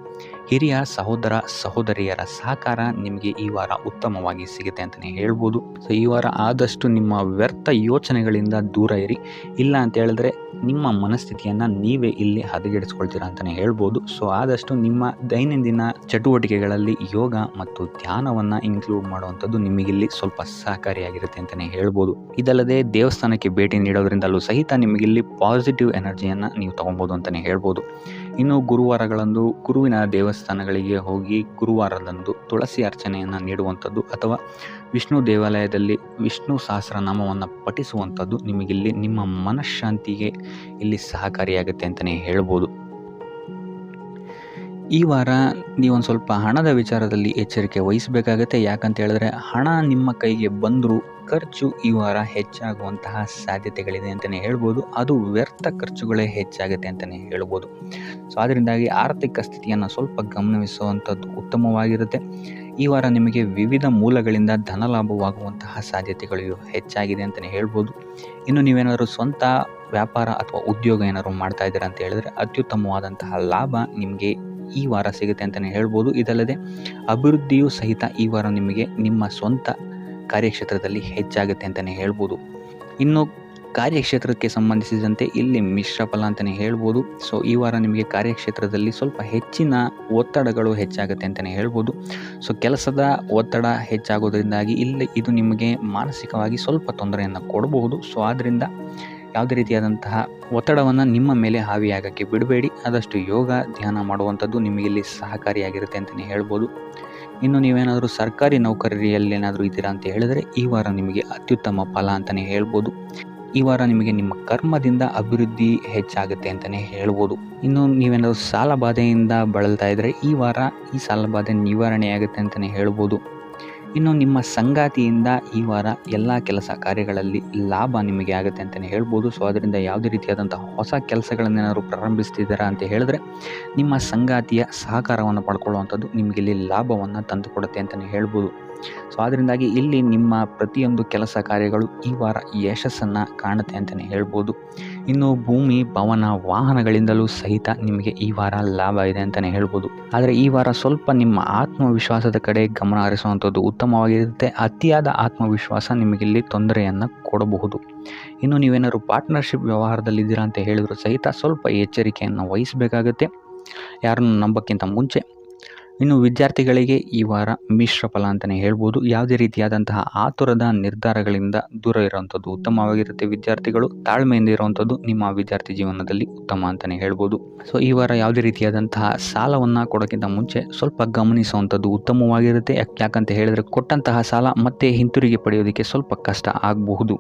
ಹಿರಿಯ ಸಹೋದರ ಸಹೋದರಿಯರ ಸಹಕಾರ ನಿಮಗೆ ಈ ವಾರ ಉತ್ತಮವಾಗಿ ಸಿಗುತ್ತೆ ಅಂತಲೇ ಹೇಳ್ಬೋದು. ಸೊ ಈ ವಾರ ಆದಷ್ಟು ನಿಮ್ಮ ವ್ಯರ್ಥ ಯೋಚನೆಗಳಿಂದ ದೂರ ಇರಿ. ಇಲ್ಲ ಅಂತ ಹೇಳಿದ್ರೆ ನಿಮ್ಮ ಮನಸ್ಥಿತಿಯನ್ನು ನೀವೇ ಇಲ್ಲಿ ಹದಗೆಡಿಸ್ಕೊಳ್ತೀರಾ ಅಂತಲೇ ಹೇಳ್ಬೋದು. ಸೊ ಆದಷ್ಟು ನಿಮ್ಮ ದೈನಂದಿನ ಚಟುವಟಿಕೆಗಳಲ್ಲಿ ಯೋಗ ಮತ್ತು ಧ್ಯಾನವನ್ನು ಇನ್ಕ್ಲೂಡ್ ಮಾಡುವಂಥದ್ದು ನಿಮಗಿಲ್ಲಿ ಸ್ವಲ್ಪ ಸಹಕಾರಿಯಾಗಿರುತ್ತೆ ಅಂತಲೇ ಹೇಳ್ಬೋದು. ಇದಲ್ಲದೆ ದೇವಸ್ಥಾನಕ್ಕೆ ಭೇಟಿ ನೀಡೋದ್ರಿಂದಲೂ ಸಹಿತ ನಿಮಗಿಲ್ಲಿ ಪಾಸಿಟಿವ್ ಎನರ್ಜಿಯನ್ನು ನೀವು ತಗೊಬೋದು ಅಂತಲೇ ಹೇಳ್ಬೋದು. ಇನ್ನು ಗುರುವಾರಗಳಂದು ಗುರುವಿನ ದೇವಸ್ಥಾನಗಳಿಗೆ ಹೋಗಿ ಗುರುವಾರದಂದು ತುಳಸಿ ಅರ್ಚನೆಯನ್ನು ನೀಡುವಂಥದ್ದು ಅಥವಾ ವಿಷ್ಣು ದೇವಾಲಯದಲ್ಲಿ ವಿಷ್ಣು ಸಹಸ್ರನಾಮವನ್ನು ಪಠಿಸುವಂಥದ್ದು ನಿಮಗಿಲ್ಲಿ ನಿಮ್ಮ ಮನಃಶಾಂತಿಗೆ ಇಲ್ಲಿ ಸಹಕಾರಿಯಾಗುತ್ತೆ ಅಂತಲೇ ಹೇಳ್ಬೋದು. ಈ ವಾರ ನೀವೊಂದು ಸ್ವಲ್ಪ ಹಣದ ವಿಚಾರದಲ್ಲಿ ಎಚ್ಚರಿಕೆ ವಹಿಸಬೇಕಾಗತ್ತೆ. ಯಾಕಂತ ಹೇಳಿದ್ರೆ ಹಣ ನಿಮ್ಮ ಕೈಗೆ ಬಂದರೂ ಖರ್ಚು ಈ ವಾರ ಹೆಚ್ಚಾಗುವಂತಹ ಸಾಧ್ಯತೆಗಳಿದೆ ಅಂತಲೇ ಹೇಳ್ಬೋದು. ಅದು ವ್ಯರ್ಥ ಖರ್ಚುಗಳೇ ಹೆಚ್ಚಾಗುತ್ತೆ ಅಂತಲೇ ಹೇಳ್ಬೋದು. ಸೊ ಅದರಿಂದಾಗಿ ಆರ್ಥಿಕ ಸ್ಥಿತಿಯನ್ನು ಸ್ವಲ್ಪ ಗಮನಿಸುವಂಥದ್ದು ಉತ್ತಮವಾಗಿರುತ್ತೆ. ಈ ವಾರ ನಿಮಗೆ ವಿವಿಧ ಮೂಲಗಳಿಂದ ಧನ ಲಾಭವಾಗುವಂತಹ ಸಾಧ್ಯತೆಗಳು ಹೆಚ್ಚಾಗಿದೆ ಅಂತಲೇ ಹೇಳ್ಬೋದು. ಇನ್ನು ನೀವೇನಾದರೂ ಸ್ವಂತ ವ್ಯಾಪಾರ ಅಥವಾ ಉದ್ಯೋಗ ಏನಾದರೂ ಮಾಡ್ತಾ ಇದ್ದೀರಾ ಅಂತ ಹೇಳಿದ್ರೆ ಅತ್ಯುತ್ತಮವಾದಂತಹ ಲಾಭ ನಿಮಗೆ ಈ ವಾರ ಸಿಗುತ್ತೆ ಅಂತಲೇ ಹೇಳ್ಬೋದು. ಇದಲ್ಲದೆ ಅಭಿವೃದ್ಧಿಯೂ ಸಹಿತ ಈ ವಾರ ನಿಮಗೆ ನಿಮ್ಮ ಸ್ವಂತ ಕಾರ್ಯಕ್ಷೇತ್ರದಲ್ಲಿ ಹೆಚ್ಚಾಗುತ್ತೆ ಅಂತಲೇ ಹೇಳ್ಬೋದು. ಇನ್ನು ಕಾರ್ಯಕ್ಷೇತ್ರಕ್ಕೆ ಸಂಬಂಧಿಸಿದಂತೆ ಇಲ್ಲಿ ಮಿಶ್ರ ಫಲ ಅಂತಲೇ ಹೇಳ್ಬೋದು. ಸೊ ಈ ವಾರ ನಿಮಗೆ ಕಾರ್ಯಕ್ಷೇತ್ರದಲ್ಲಿ ಸ್ವಲ್ಪ ಹೆಚ್ಚಿನ ಒತ್ತಡಗಳು ಹೆಚ್ಚಾಗುತ್ತೆ ಅಂತಲೇ ಹೇಳ್ಬೋದು. ಸೊ ಕೆಲಸದ ಒತ್ತಡ ಹೆಚ್ಚಾಗೋದ್ರಿಂದಾಗಿ ಇಲ್ಲಿ ಇದು ನಿಮಗೆ ಮಾನಸಿಕವಾಗಿ ಸ್ವಲ್ಪ ತೊಂದರೆಯನ್ನು ಕೊಡಬಹುದು. ಸೊ ಆದ್ದರಿಂದ ಯಾವುದೇ ರೀತಿಯಾದಂತಹ ಒತ್ತಡವನ್ನು ನಿಮ್ಮ ಮೇಲೆ ಹಾವಿಯಾಗಕ್ಕೆ ಬಿಡಬೇಡಿ. ಆದಷ್ಟು ಯೋಗ ಧ್ಯಾನ ಮಾಡುವಂಥದ್ದು ನಿಮಗಿಲ್ಲಿ ಸಹಕಾರಿಯಾಗಿರುತ್ತೆ ಅಂತಲೇ ಹೇಳ್ಬೋದು. ಇನ್ನು ನೀವೇನಾದರೂ ಸರ್ಕಾರಿ ನೌಕರಿಯಲ್ಲೇನಾದರೂ ಇದ್ದೀರಾ ಅಂತ ಹೇಳಿದರೆ ಈ ವಾರ ನಿಮಗೆ ಅತ್ಯುತ್ತಮ ಫಲ ಅಂತಲೇ ಹೇಳ್ಬೋದು. ಈ ವಾರ ನಿಮಗೆ ನಿಮ್ಮ ಕರ್ಮದಿಂದ ಅಭಿವೃದ್ಧಿ ಹೆಚ್ಚಾಗುತ್ತೆ ಅಂತಲೇ ಹೇಳ್ಬೋದು. ಇನ್ನು ನೀವೇನಾದರೂ ಸಾಲ ಬಾಧೆಯಿಂದ ಬಳಲ್ತಾ ಇದ್ದರೆ ಈ ವಾರ ಈ ಸಾಲ ಬಾಧೆ ನಿವಾರಣೆಯಾಗುತ್ತೆ ಅಂತಲೇ ಹೇಳ್ಬೋದು. ಇನ್ನು ನಿಮ್ಮ ಸಂಗಾತಿಯಿಂದ ಈ ವಾರ ಎಲ್ಲ ಕೆಲಸ ಕಾರ್ಯಗಳಲ್ಲಿ ಲಾಭ ನಿಮಗೆ ಆಗುತ್ತೆ ಅಂತಲೇ ಹೇಳ್ಬೋದು. ಸೊ ಅದರಿಂದ ಯಾವುದೇ ರೀತಿಯಾದಂಥ ಹೊಸ ಕೆಲಸಗಳನ್ನೇನಾದ್ರು ಪ್ರಾರಂಭಿಸ್ತಿದ್ದೀರಾ ಅಂತ ಹೇಳಿದ್ರೆ ನಿಮ್ಮ ಸಂಗಾತಿಯ ಸಹಕಾರವನ್ನು ಪಡ್ಕೊಳ್ಳುವಂಥದ್ದು ನಿಮಗೆ ಇಲ್ಲಿ ಲಾಭವನ್ನು ತಂದುಕೊಡುತ್ತೆ ಅಂತಲೇ ಹೇಳ್ಬೋದು. ಸೊ ಅದರಿಂದಾಗಿ ಇಲ್ಲಿ ನಿಮ್ಮ ಪ್ರತಿಯೊಂದು ಕೆಲಸ ಕಾರ್ಯಗಳು ಈ ವಾರ ಯಶಸ್ಸನ್ನು ಕಾಣುತ್ತೆ ಅಂತಲೇ ಹೇಳ್ಬೋದು. ಇನ್ನು ಭೂಮಿ ಭವನ ವಾಹನಗಳಿಂದಲೂ ಸಹಿತ ನಿಮಗೆ ಈ ವಾರ ಲಾಭ ಇದೆ ಅಂತಲೇ ಹೇಳ್ಬೋದು. ಆದರೆ ಈ ವಾರ ಸ್ವಲ್ಪ ನಿಮ್ಮ ಆತ್ಮವಿಶ್ವಾಸದ ಕಡೆ ಗಮನ ಹರಿಸುವಂಥದ್ದು ಉತ್ತಮವಾಗಿರುತ್ತೆ. ಅತಿಯಾದ ಆತ್ಮವಿಶ್ವಾಸ ನಿಮಗಿಲ್ಲಿ ತೊಂದರೆಯನ್ನು ಕೊಡಬಹುದು. ಇನ್ನು ನೀವೇನಾದ್ರು ಪಾರ್ಟ್ನರ್ಶಿಪ್ ವ್ಯವಹಾರದಲ್ಲಿದ್ದೀರಾ ಅಂತ ಹೇಳಿದ್ರು ಸಹಿತ ಸ್ವಲ್ಪ ಎಚ್ಚರಿಕೆಯನ್ನು ವಹಿಸಬೇಕಾಗುತ್ತೆ ಯಾರನ್ನು ನಂಬೋಕ್ಕಿಂತ ಮುಂಚೆ. ಇನ್ನು ವಿದ್ಯಾರ್ಥಿಗಳಿಗೆ ಈ ವಾರ ಮಿಶ್ರ ಫಲ ಅಂತಲೇ ಹೇಳ್ಬೋದು. ಯಾವುದೇ ರೀತಿಯಾದಂತಹ ಆತುರದ ನಿರ್ಧಾರಗಳಿಂದ ದೂರ ಇರುವಂಥದ್ದು ಉತ್ತಮವಾಗಿರುತ್ತೆ. ವಿದ್ಯಾರ್ಥಿಗಳು ತಾಳ್ಮೆಯಿಂದ ಇರುವಂಥದ್ದು ನಿಮ್ಮ ವಿದ್ಯಾರ್ಥಿ ಜೀವನದಲ್ಲಿ ಉತ್ತಮ ಅಂತಲೇ ಹೇಳ್ಬೋದು. ಸೊ ಈ ವಾರ ಯಾವುದೇ ರೀತಿಯಾದಂತಹ ಸಾಲವನ್ನು ಕೊಡೋಕ್ಕಿಂತ ಮುಂಚೆ ಸ್ವಲ್ಪ ಗಮನಿಸುವಂಥದ್ದು ಉತ್ತಮವಾಗಿರುತ್ತೆ. ಯಾಕಂತ ಹೇಳಿದರೆ ಕೊಟ್ಟಂತಹ ಸಾಲ ಮತ್ತೆ ಹಿಂತಿರುಗಿ ಪಡೆಯೋದಕ್ಕೆ ಸ್ವಲ್ಪ ಕಷ್ಟ ಆಗಬಹುದು.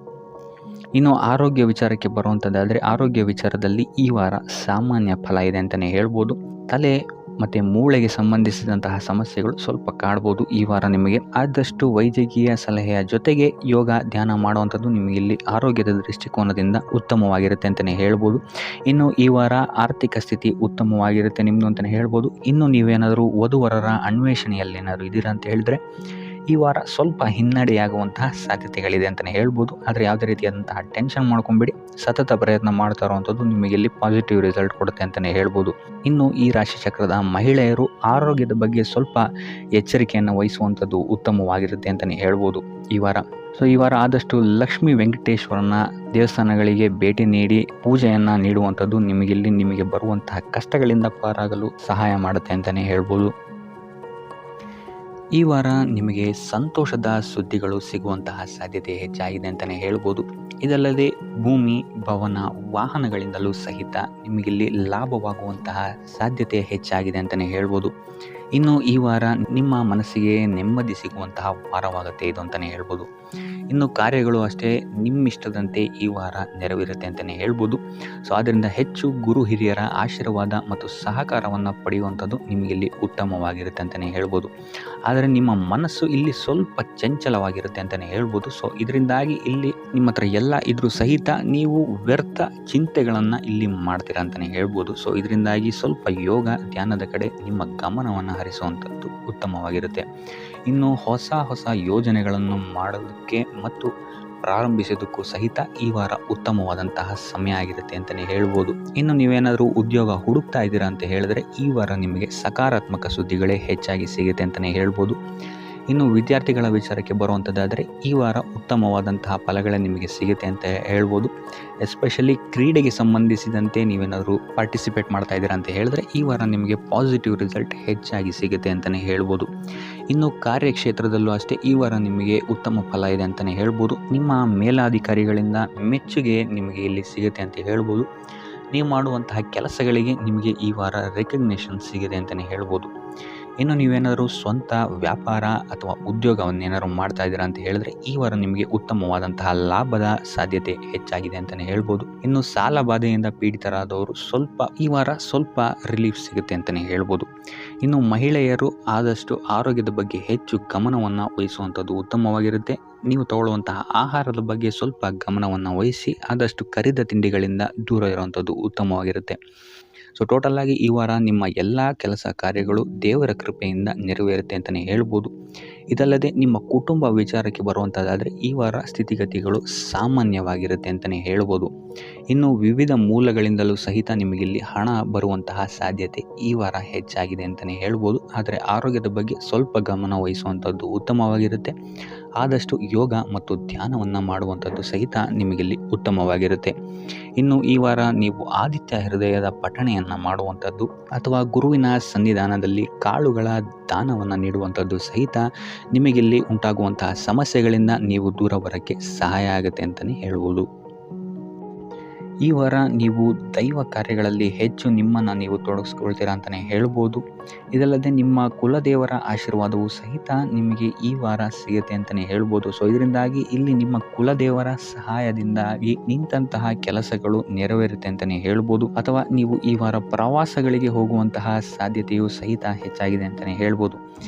ಇನ್ನು ಆರೋಗ್ಯ ವಿಚಾರಕ್ಕೆ ಬರುವಂಥದ್ದಾದರೆ ಆರೋಗ್ಯ ವಿಚಾರದಲ್ಲಿ ಈ ವಾರ ಸಾಮಾನ್ಯ ಫಲ ಇದೆ ಅಂತಲೇ ಹೇಳ್ಬೋದು. ತಲೆ ಮತ್ತು ಮೂಳೆಗೆ ಸಂಬಂಧಿಸಿದಂತಹ ಸಮಸ್ಯೆಗಳು ಸ್ವಲ್ಪ ಕಾಡ್ಬೋದು ಈ ವಾರ ನಿಮಗೆ. ಆದಷ್ಟು ವೈದ್ಯಕೀಯ ಸಲಹೆಯ ಜೊತೆಗೆ ಯೋಗ ಧ್ಯಾನ ಮಾಡುವಂಥದ್ದು ನಿಮಗೆ ಇಲ್ಲಿ ಆರೋಗ್ಯದ ದೃಷ್ಟಿಕೋನದಿಂದ ಉತ್ತಮವಾಗಿರುತ್ತೆ ಅಂತಲೇ ಹೇಳ್ಬೋದು. ಇನ್ನು ಈ ವಾರ ಆರ್ಥಿಕ ಸ್ಥಿತಿ ಉತ್ತಮವಾಗಿರುತ್ತೆ ನಿಮ್ಮದು ಅಂತಲೇ ಹೇಳ್ಬೋದು. ಇನ್ನು ನೀವೇನಾದರೂ ವಧುವರರ ಅನ್ವೇಷಣೆಯಲ್ಲೇನಾದರೂ ಇದ್ದೀರಾ ಅಂತ ಹೇಳಿದ್ರೆ ಈ ವಾರ ಸ್ವಲ್ಪ ಹಿನ್ನಡೆಯಾಗುವಂತಹ ಸಾಧ್ಯತೆಗಳಿದೆ ಅಂತಲೇ ಹೇಳ್ಬೋದು. ಆದರೆ ಯಾವುದೇ ರೀತಿಯಾದಂತಹ ಟೆನ್ಷನ್ ಮಾಡ್ಕೊಂಬಿಡಿ. ಸತತ ಪ್ರಯತ್ನ ಮಾಡ್ತಾ ಇರುವಂಥದ್ದು ನಿಮಗೆ ಇಲ್ಲಿ ಪಾಸಿಟಿವ್ ರಿಸಲ್ಟ್ ಕೊಡುತ್ತೆ ಅಂತಲೇ ಹೇಳ್ಬೋದು. ಇನ್ನು ಈ ರಾಶಿ ಚಕ್ರದ ಮಹಿಳೆಯರು ಆರೋಗ್ಯದ ಬಗ್ಗೆ ಸ್ವಲ್ಪ ಎಚ್ಚರಿಕೆಯನ್ನು ವಹಿಸುವಂಥದ್ದು ಉತ್ತಮವಾಗಿರುತ್ತೆ ಅಂತಲೇ ಹೇಳ್ಬೋದು ಈ ವಾರ. ಸೊ ಈ ವಾರ ಆದಷ್ಟು ಲಕ್ಷ್ಮೀ ವೆಂಕಟೇಶ್ವರನ ದೇವಸ್ಥಾನಗಳಿಗೆ ಭೇಟಿ ನೀಡಿ ಪೂಜೆಯನ್ನು ನೀಡುವಂಥದ್ದು ನಿಮಗೆ ಬರುವಂತಹ ಕಷ್ಟಗಳಿಂದ ಪಾರಾಗಲು ಸಹಾಯ ಮಾಡುತ್ತೆ ಅಂತಲೇ ಹೇಳ್ಬೋದು. ಈ ವಾರ ನಿಮಗೆ ಸಂತೋಷದ ಸುದ್ದಿಗಳು ಸಿಗುವಂತಹ ಸಾಧ್ಯತೆ ಹೆಚ್ಚಾಗಿದೆ ಅಂತಲೇ ಹೇಳ್ಬೋದು. ಇದಲ್ಲದೆ ಭೂಮಿ ಭವನ ವಾಹನಗಳಿಂದಲೂ ಸಹಿತ ನಿಮಗಿಲ್ಲಿ ಲಾಭವಾಗುವಂತಹ ಸಾಧ್ಯತೆ ಹೆಚ್ಚಾಗಿದೆ ಅಂತಲೇ ಹೇಳ್ಬೋದು. ಇನ್ನು ಈ ವಾರ ನಿಮ್ಮ ಮನಸ್ಸಿಗೆ ನೆಮ್ಮದಿ ಸಿಗುವಂತಹ ವಾರವಾಗುತ್ತೆ ಇದು ಅಂತಲೇ ಹೇಳ್ಬೋದು. ಇನ್ನು ಕಾರ್ಯಗಳು ಅಷ್ಟೇ ನಿಮ್ಮಿಷ್ಟದಂತೆ ಈ ವಾರ ನೆರವೇರುತ್ತೆ ಅಂತಲೇ ಹೇಳ್ಬೋದು. ಸೊ ಆದ್ದರಿಂದ ಹೆಚ್ಚು ಗುರು ಹಿರಿಯರ ಆಶೀರ್ವಾದ ಮತ್ತು ಸಹಕಾರವನ್ನು ಪಡೆಯುವಂಥದ್ದು ನಿಮಗಿಲ್ಲಿ ಉತ್ತಮವಾಗಿರುತ್ತೆ ಅಂತಲೇ ಹೇಳ್ಬೋದು. ಆದರೆ ನಿಮ್ಮ ಮನಸ್ಸು ಇಲ್ಲಿ ಸ್ವಲ್ಪ ಚಂಚಲವಾಗಿರುತ್ತೆ ಅಂತಲೇ ಹೇಳ್ಬೋದು. ಸೊ ಇದರಿಂದಾಗಿ ಇಲ್ಲಿ ನಿಮ್ಮ ಹತ್ರ ಎಲ್ಲ ಇದ್ರೂ ಸಹಿತ ನೀವು ವ್ಯರ್ಥ ಚಿಂತೆಗಳನ್ನು ಇಲ್ಲಿ ಮಾಡ್ತೀರಾ ಅಂತಲೇ ಹೇಳ್ಬೋದು. ಸೊ ಇದರಿಂದಾಗಿ ಸ್ವಲ್ಪ ಯೋಗ ಧ್ಯಾನದ ಕಡೆ ನಿಮ್ಮ ಗಮನವನ್ನು ಹರಿಸುವಂಥದ್ದು ಉತ್ತಮವಾಗಿರುತ್ತೆ. ಇನ್ನು ಹೊಸ ಹೊಸ ಯೋಜನೆಗಳನ್ನು ಮಾಡೋದಕ್ಕೆ ಮತ್ತು ಪ್ರಾರಂಭಿಸೋದಕ್ಕೂ ಸಹಿತ ಈ ವಾರ ಉತ್ತಮವಾದಂತಹ ಸಮಯ ಆಗಿರುತ್ತೆ ಅಂತಲೇ ಹೇಳ್ಬೋದು. ಇನ್ನು ನೀವೇನಾದರೂ ಉದ್ಯೋಗ ಹುಡುಕ್ತಾ ಇದ್ದೀರಾ ಅಂತ ಹೇಳಿದ್ರೆ ಈ ವಾರ ನಿಮಗೆ ಸಕಾರಾತ್ಮಕ ಸುದ್ದಿಗಳೇ ಹೆಚ್ಚಾಗಿ ಸಿಗುತ್ತೆ ಅಂತಲೇ ಹೇಳ್ಬೋದು. ಇನ್ನು ವಿದ್ಯಾರ್ಥಿಗಳ ವಿಚಾರಕ್ಕೆ ಬರುವಂಥದ್ದಾದರೆ ಈ ವಾರ ಉತ್ತಮವಾದಂತಹ ಫಲಗಳೇ ನಿಮಗೆ ಸಿಗುತ್ತೆ ಅಂತ ಹೇಳ್ಬೋದು. ಎಸ್ಪೆಷಲಿ ಕ್ರೀಡೆಗೆ ಸಂಬಂಧಿಸಿದಂತೆ ನೀವೇನಾದರೂ ಪಾರ್ಟಿಸಿಪೇಟ್ ಮಾಡ್ತಾ ಇದ್ದೀರಾ ಅಂತ ಹೇಳಿದ್ರೆ ಈ ವಾರ ನಿಮಗೆ ಪಾಸಿಟಿವ್ ರಿಸಲ್ಟ್ ಹೆಚ್ಚಾಗಿ ಸಿಗುತ್ತೆ ಅಂತಲೇ ಹೇಳ್ಬೋದು. ಇನ್ನು ಕಾರ್ಯಕ್ಷೇತ್ರದಲ್ಲೂ ಅಷ್ಟೇ ಈ ವಾರ ನಿಮಗೆ ಉತ್ತಮ ಫಲ ಇದೆ ಅಂತಲೇ ಹೇಳ್ಬೋದು. ನಿಮ್ಮ ಮೇಲಾಧಿಕಾರಿಗಳಿಂದ ಮೆಚ್ಚುಗೆ ನಿಮಗೆ ಇಲ್ಲಿ ಸಿಗುತ್ತೆ ಅಂತ ಹೇಳ್ಬೋದು. ನೀವು ಮಾಡುವಂತಹ ಕೆಲಸಗಳಿಗೆ ನಿಮಗೆ ಈ ವಾರ ರೆಕಗ್ನೇಷನ್ ಸಿಗಿದೆ ಅಂತಲೇ ಹೇಳ್ಬೋದು. ಇನ್ನು ನೀವೇನಾದರೂ ಸ್ವಂತ ವ್ಯಾಪಾರ ಅಥವಾ ಉದ್ಯೋಗವನ್ನೇನಾದ್ರು ಮಾಡ್ತಾ ಇದ್ದೀರಾ ಅಂತ ಹೇಳಿದ್ರೆ ಈ ವಾರ ನಿಮಗೆ ಉತ್ತಮವಾದಂತಹ ಲಾಭದ ಸಾಧ್ಯತೆ ಹೆಚ್ಚಾಗಿದೆ ಅಂತಲೇ ಹೇಳ್ಬೋದು. ಇನ್ನು ಸಾಲ ಬಾಧೆಯಿಂದ ಪೀಡಿತರಾದವರು ಈ ವಾರ ಸ್ವಲ್ಪ ರಿಲೀಫ್ ಸಿಗುತ್ತೆ ಅಂತಲೇ ಹೇಳ್ಬೋದು. ಇನ್ನು ಮಹಿಳೆಯರು ಆದಷ್ಟು ಆರೋಗ್ಯದ ಬಗ್ಗೆ ಹೆಚ್ಚು ಗಮನವನ್ನು ವಹಿಸುವಂಥದ್ದು ಉತ್ತಮವಾಗಿರುತ್ತೆ. ನೀವು ತಗೊಳ್ಳುವಂತಹ ಆಹಾರದ ಬಗ್ಗೆ ಸ್ವಲ್ಪ ಗಮನವನ್ನು ವಹಿಸಿ ಆದಷ್ಟು ಕರಿದ ತಿಂಡಿಗಳಿಂದ ದೂರ ಇರುವಂಥದ್ದು ಉತ್ತಮವಾಗಿರುತ್ತೆ. ಸೊ ಟೋಟಲ್ ಆಗಿ ಈ ವಾರ ನಿಮ್ಮ ಎಲ್ಲ ಕೆಲಸ ಕಾರ್ಯಗಳು ದೇವರ ಕೃಪೆಯಿಂದ ನೆರವೇರುತ್ತೆ ಅಂತಲೇ ಹೇಳ್ಬೋದು. ಇದಲ್ಲದೆ ನಿಮ್ಮ ಕುಟುಂಬ ವಿಚಾರಕ್ಕೆ ಬರುವಂಥದ್ದಾದರೆ ಈ ವಾರ ಸ್ಥಿತಿಗತಿಗಳು ಸಾಮಾನ್ಯವಾಗಿರುತ್ತೆ ಅಂತಲೇ ಹೇಳ್ಬೋದು. ಇನ್ನು ವಿವಿಧ ಮೂಲಗಳಿಂದಲೂ ಸಹಿತ ನಿಮಗಿಲ್ಲಿ ಹಣ ಬರುವಂತಹ ಸಾಧ್ಯತೆ ಈ ವಾರ ಹೆಚ್ಚಾಗಿದೆ ಅಂತಲೇ ಹೇಳ್ಬೋದು. ಆದರೆ ಆರೋಗ್ಯದ ಬಗ್ಗೆ ಸ್ವಲ್ಪ ಗಮನ ವಹಿಸುವಂಥದ್ದು ಉತ್ತಮವಾಗಿರುತ್ತೆ. ಆದಷ್ಟು ಯೋಗ ಮತ್ತು ಧ್ಯಾನವನ್ನು ಮಾಡುವಂಥದ್ದು ಸಹಿತ ನಿಮಗಿಲ್ಲಿ ಉತ್ತಮವಾಗಿರುತ್ತೆ. ಇನ್ನು ಈ ವಾರ ನೀವು ಆದಿತ್ಯ ಹೃದಯದ ಪಠಣೆಯನ್ನು ಮಾಡುವಂಥದ್ದು ಅಥವಾ ಗುರುವಿನ ಸನ್ನಿಧಾನದಲ್ಲಿ ಕಾಳುಗಳ ದಾನವನ್ನು ನೀಡುವಂಥದ್ದು ಸಹಿತ ನಿಮಗಿಲ್ಲಿ ಉಂಟಾಗುವಂತಹ ಸಮಸ್ಯೆಗಳಿಂದ ನೀವು ದೂರ ಬರೋಕ್ಕೆ ಸಹಾಯ ಆಗುತ್ತೆ ಅಂತಲೇ ಹೇಳ್ಬೋದು. ಈ ವಾರ ನೀವು ದೈವ ಕಾರ್ಯಗಳಲ್ಲಿ ಹೆಚ್ಚು ನಿಮ್ಮನ್ನು ನೀವು ತೊಡಗಿಸ್ಕೊಳ್ತೀರಾ ಅಂತಲೇ ಹೇಳ್ಬೋದು. ಇದಲ್ಲದೆ ನಿಮ್ಮ ಕುಲದೇವರ ಆಶೀರ್ವಾದವು ಸಹಿತ ನಿಮಗೆ ಈ ವಾರ ಸಿಗುತ್ತೆ ಅಂತಲೇ ಹೇಳ್ಬೋದು. ಸೊ ಇದರಿಂದಾಗಿ ಇಲ್ಲಿ ನಿಮ್ಮ ಕುಲದೇವರ ಸಹಾಯದಿಂದಾಗಿ ನಿಂತಹ ಕೆಲಸಗಳು ನೆರವೇರುತ್ತೆ ಅಂತಲೇ ಹೇಳ್ಬೋದು. ಅಥವಾ ನೀವು ಈ ವಾರ ಪ್ರವಾಸಗಳಿಗೆ ಹೋಗುವಂತಹ ಸಾಧ್ಯತೆಯು ಸಹಿತ ಹೆಚ್ಚಾಗಿದೆ ಅಂತಲೇ ಹೇಳ್ಬೋದು.